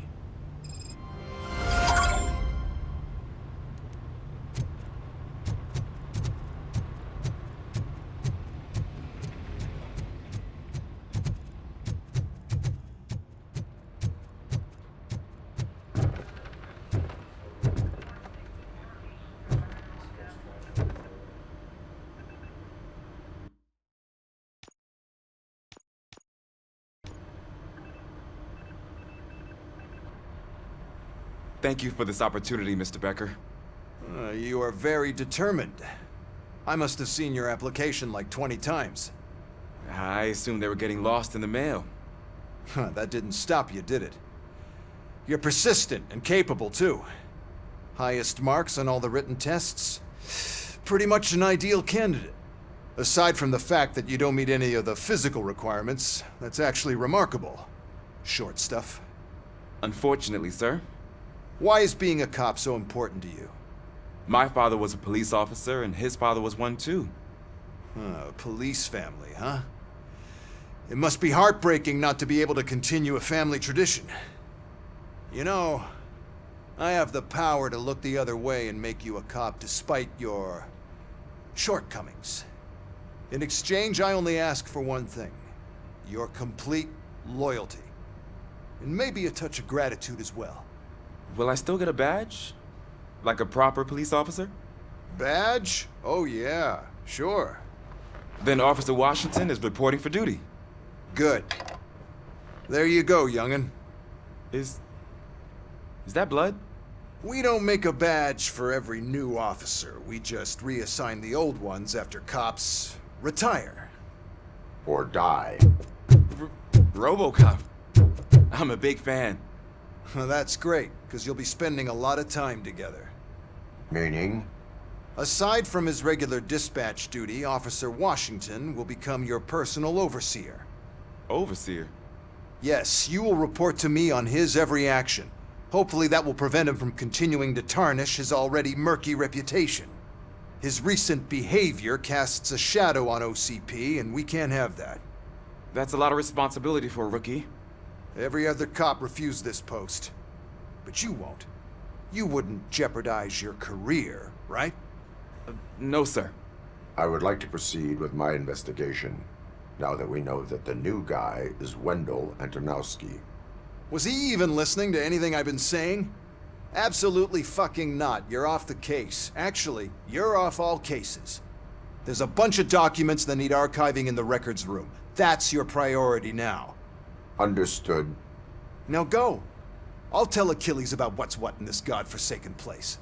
Thank you for this opportunity, Mr. Becker. You are very determined. I must have seen your application like 20 times. I assumed they were getting lost in the mail. That didn't stop you, did it? You're persistent and capable, too. Highest marks on all the written tests. Pretty much an ideal candidate. Aside from the fact that you don't meet any of the physical requirements, that's actually remarkable. Short stuff. Unfortunately, sir. Why is being a cop so important to you? My father was a police officer, and his father was one too. A police family, huh? It must be heartbreaking not to be able to continue a family tradition. You know, I have the power to look the other way and make you a cop despite your shortcomings. In exchange, I only ask for one thing. Your complete loyalty. And maybe a touch of gratitude as well. Will I still get a badge? Like a proper police officer? Badge? Oh yeah, sure. Then Officer Washington is reporting for duty. Good. There you go, young'un. Is that blood? We don't make a badge for every new officer. We just reassign the old ones after cops retire. Or die. Robocop. I'm a big fan. That's great, because you'll be spending a lot of time together. Meaning? Aside from his regular dispatch duty, Officer Washington will become your personal overseer. Overseer? Yes, you will report to me on his every action. Hopefully that will prevent him from continuing to tarnish his already murky reputation. His recent behavior casts a shadow on OCP, and we can't have that. That's a lot of responsibility for a rookie. Every other cop refused this post. But you won't. You wouldn't jeopardize your career, right? No, sir. I would like to proceed with my investigation, now that we know that the new guy is Wendell Antonowski. Was he even listening to anything I've been saying? Absolutely fucking not. You're off the case. Actually, you're off all cases. There's a bunch of documents that need archiving in the records room. That's your priority now. Understood. Now go. I'll tell Achilles about what's what in this godforsaken place.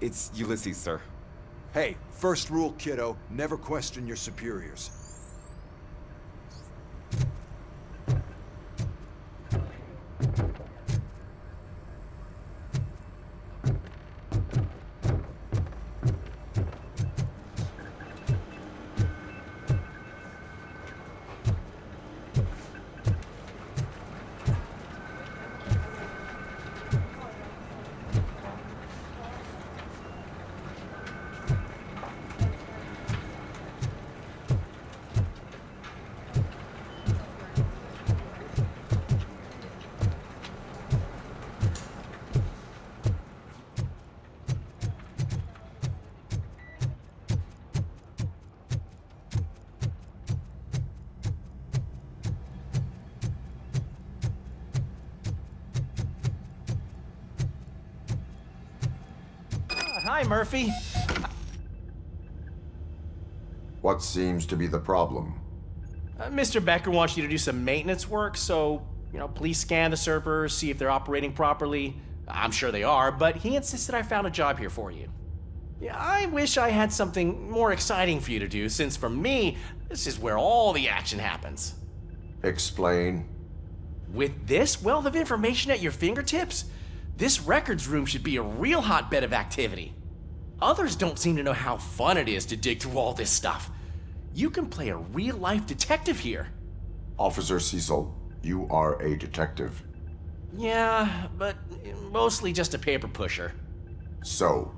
It's Ulysses, sir. Hey, first rule, kiddo, never question your superiors. Hi, Murphy. What seems to be the problem? Mr. Becker wants you to do some maintenance work, so, please scan the servers, see if they're operating properly. I'm sure they are, but he insisted I found a job here for you. Yeah, I wish I had something more exciting for you to do, since for me, this is where all the action happens. Explain. With this wealth of information at your fingertips, this records room should be a real hotbed of activity. Others don't seem to know how fun it is to dig through all this stuff. You can play a real-life detective here. Officer Cecil, you are a detective. Yeah, but mostly just a paper pusher. So,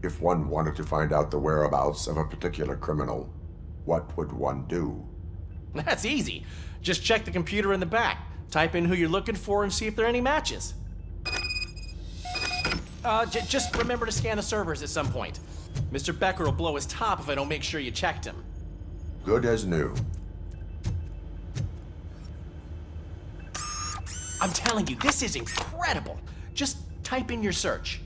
if one wanted to find out the whereabouts of a particular criminal, what would one do? That's easy. Just check the computer in the back. Type in who you're looking for and see if there are any matches. Just remember to scan the servers at some point. Mr. Becker will blow his top if I don't make sure you checked him. Good as new. I'm telling you, this is incredible. Just type in your search.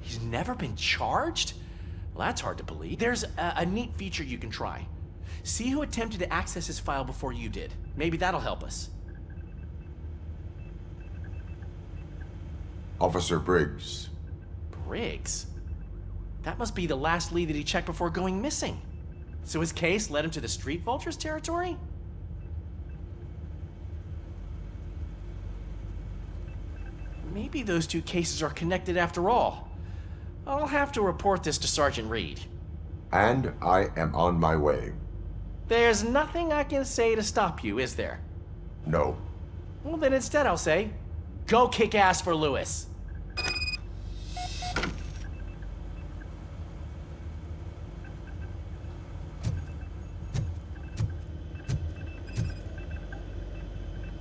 He's never been charged? Well, that's hard to believe. There's a neat feature you can try. See who attempted to access his file before you did. Maybe that'll help us. Officer Briggs. Briggs? That must be the last lead that he checked before going missing. So his case led him to the Street Vultures territory? Maybe those two cases are connected after all. I'll have to report this to Sergeant Reed. And I am on my way. There's nothing I can say to stop you, is there? No. Well, then instead I'll say, go kick ass for Lewis.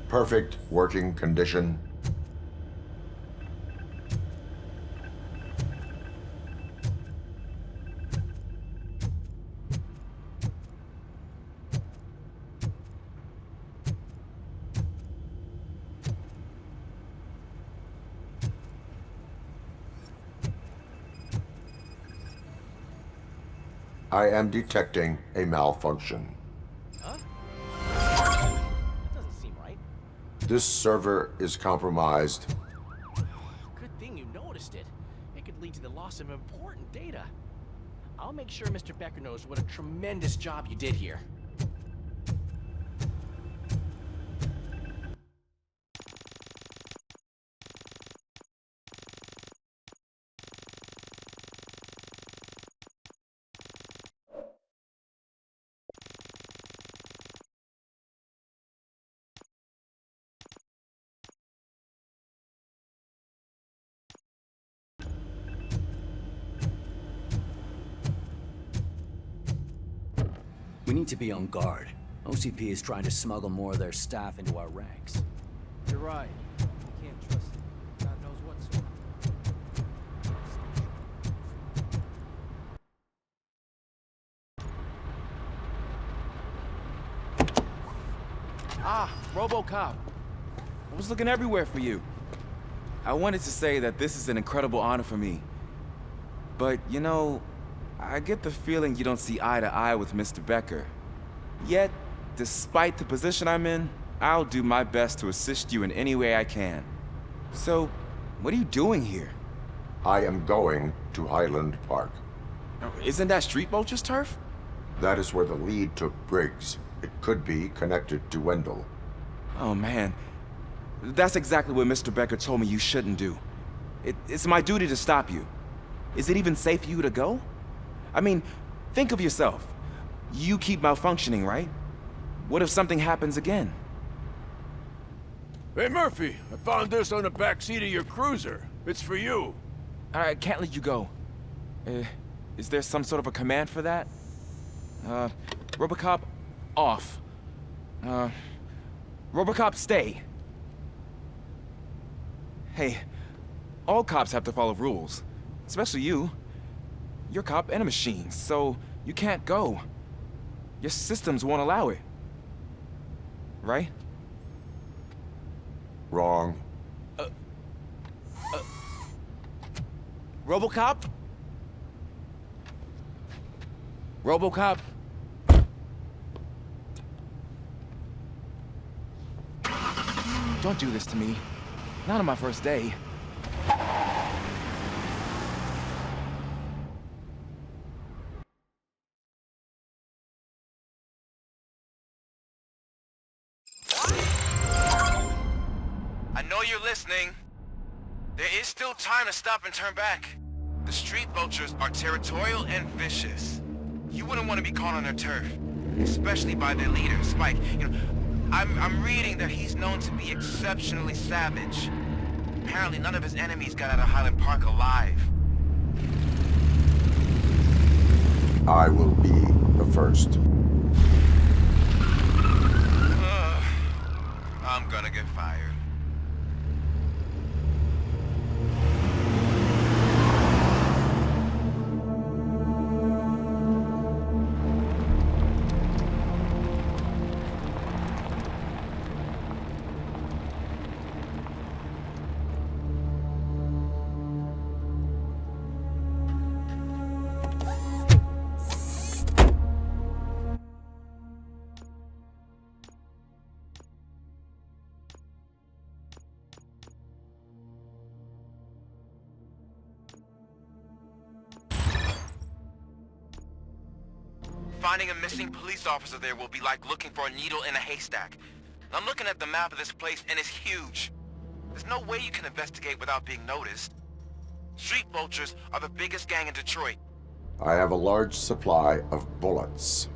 Perfect working condition. I am detecting a malfunction. Huh? That doesn't seem right. This server is compromised. Good thing you noticed it. It could lead to the loss of important data. I'll make sure Mr. Becker knows what a tremendous job you did here. We need to be on guard. OCP is trying to smuggle more of their staff into our ranks. You're right. We can't trust them. God knows what's wrong. Ah, Robocop. I was looking everywhere for you. I wanted to say that this is an incredible honor for me. But, you know, I get the feeling you don't see eye to eye with Mr. Becker. Yet, despite the position I'm in, I'll do my best to assist you in any way I can. So, what are you doing here? I am going to Highland Park. Isn't that Street Vulture's turf? That is where the lead took Briggs. It could be connected to Wendell. Oh man, that's exactly what Mr. Becker told me you shouldn't do. It's my duty to stop you. Is it even safe for you to go? I mean, think of yourself. You keep malfunctioning, right? What if something happens again? Hey, Murphy, I found this on the back seat of your cruiser. It's for you. I can't let you go. Is there some sort of a command for that? Robocop, off. Robocop, stay. Hey, all cops have to follow rules. Especially you. You're a cop and a machine, so you can't go. Your systems won't allow it. Right? Wrong. Robocop? Robocop? Don't do this to me. Not on my first day. I know you're listening. There is still time to stop and turn back. The street vultures are territorial and vicious. You wouldn't want to be caught on their turf, especially by their leader, Spike. You know, I'm reading that he's known to be exceptionally savage. Apparently none of his enemies got out of Highland Park alive. I will be the first. I'm gonna get fired. Finding a missing police officer there will be like looking for a needle in a haystack. I'm looking at the map of this place and it's huge. There's no way you can investigate without being noticed. Street vultures are the biggest gang in Detroit. I have a large supply of bullets.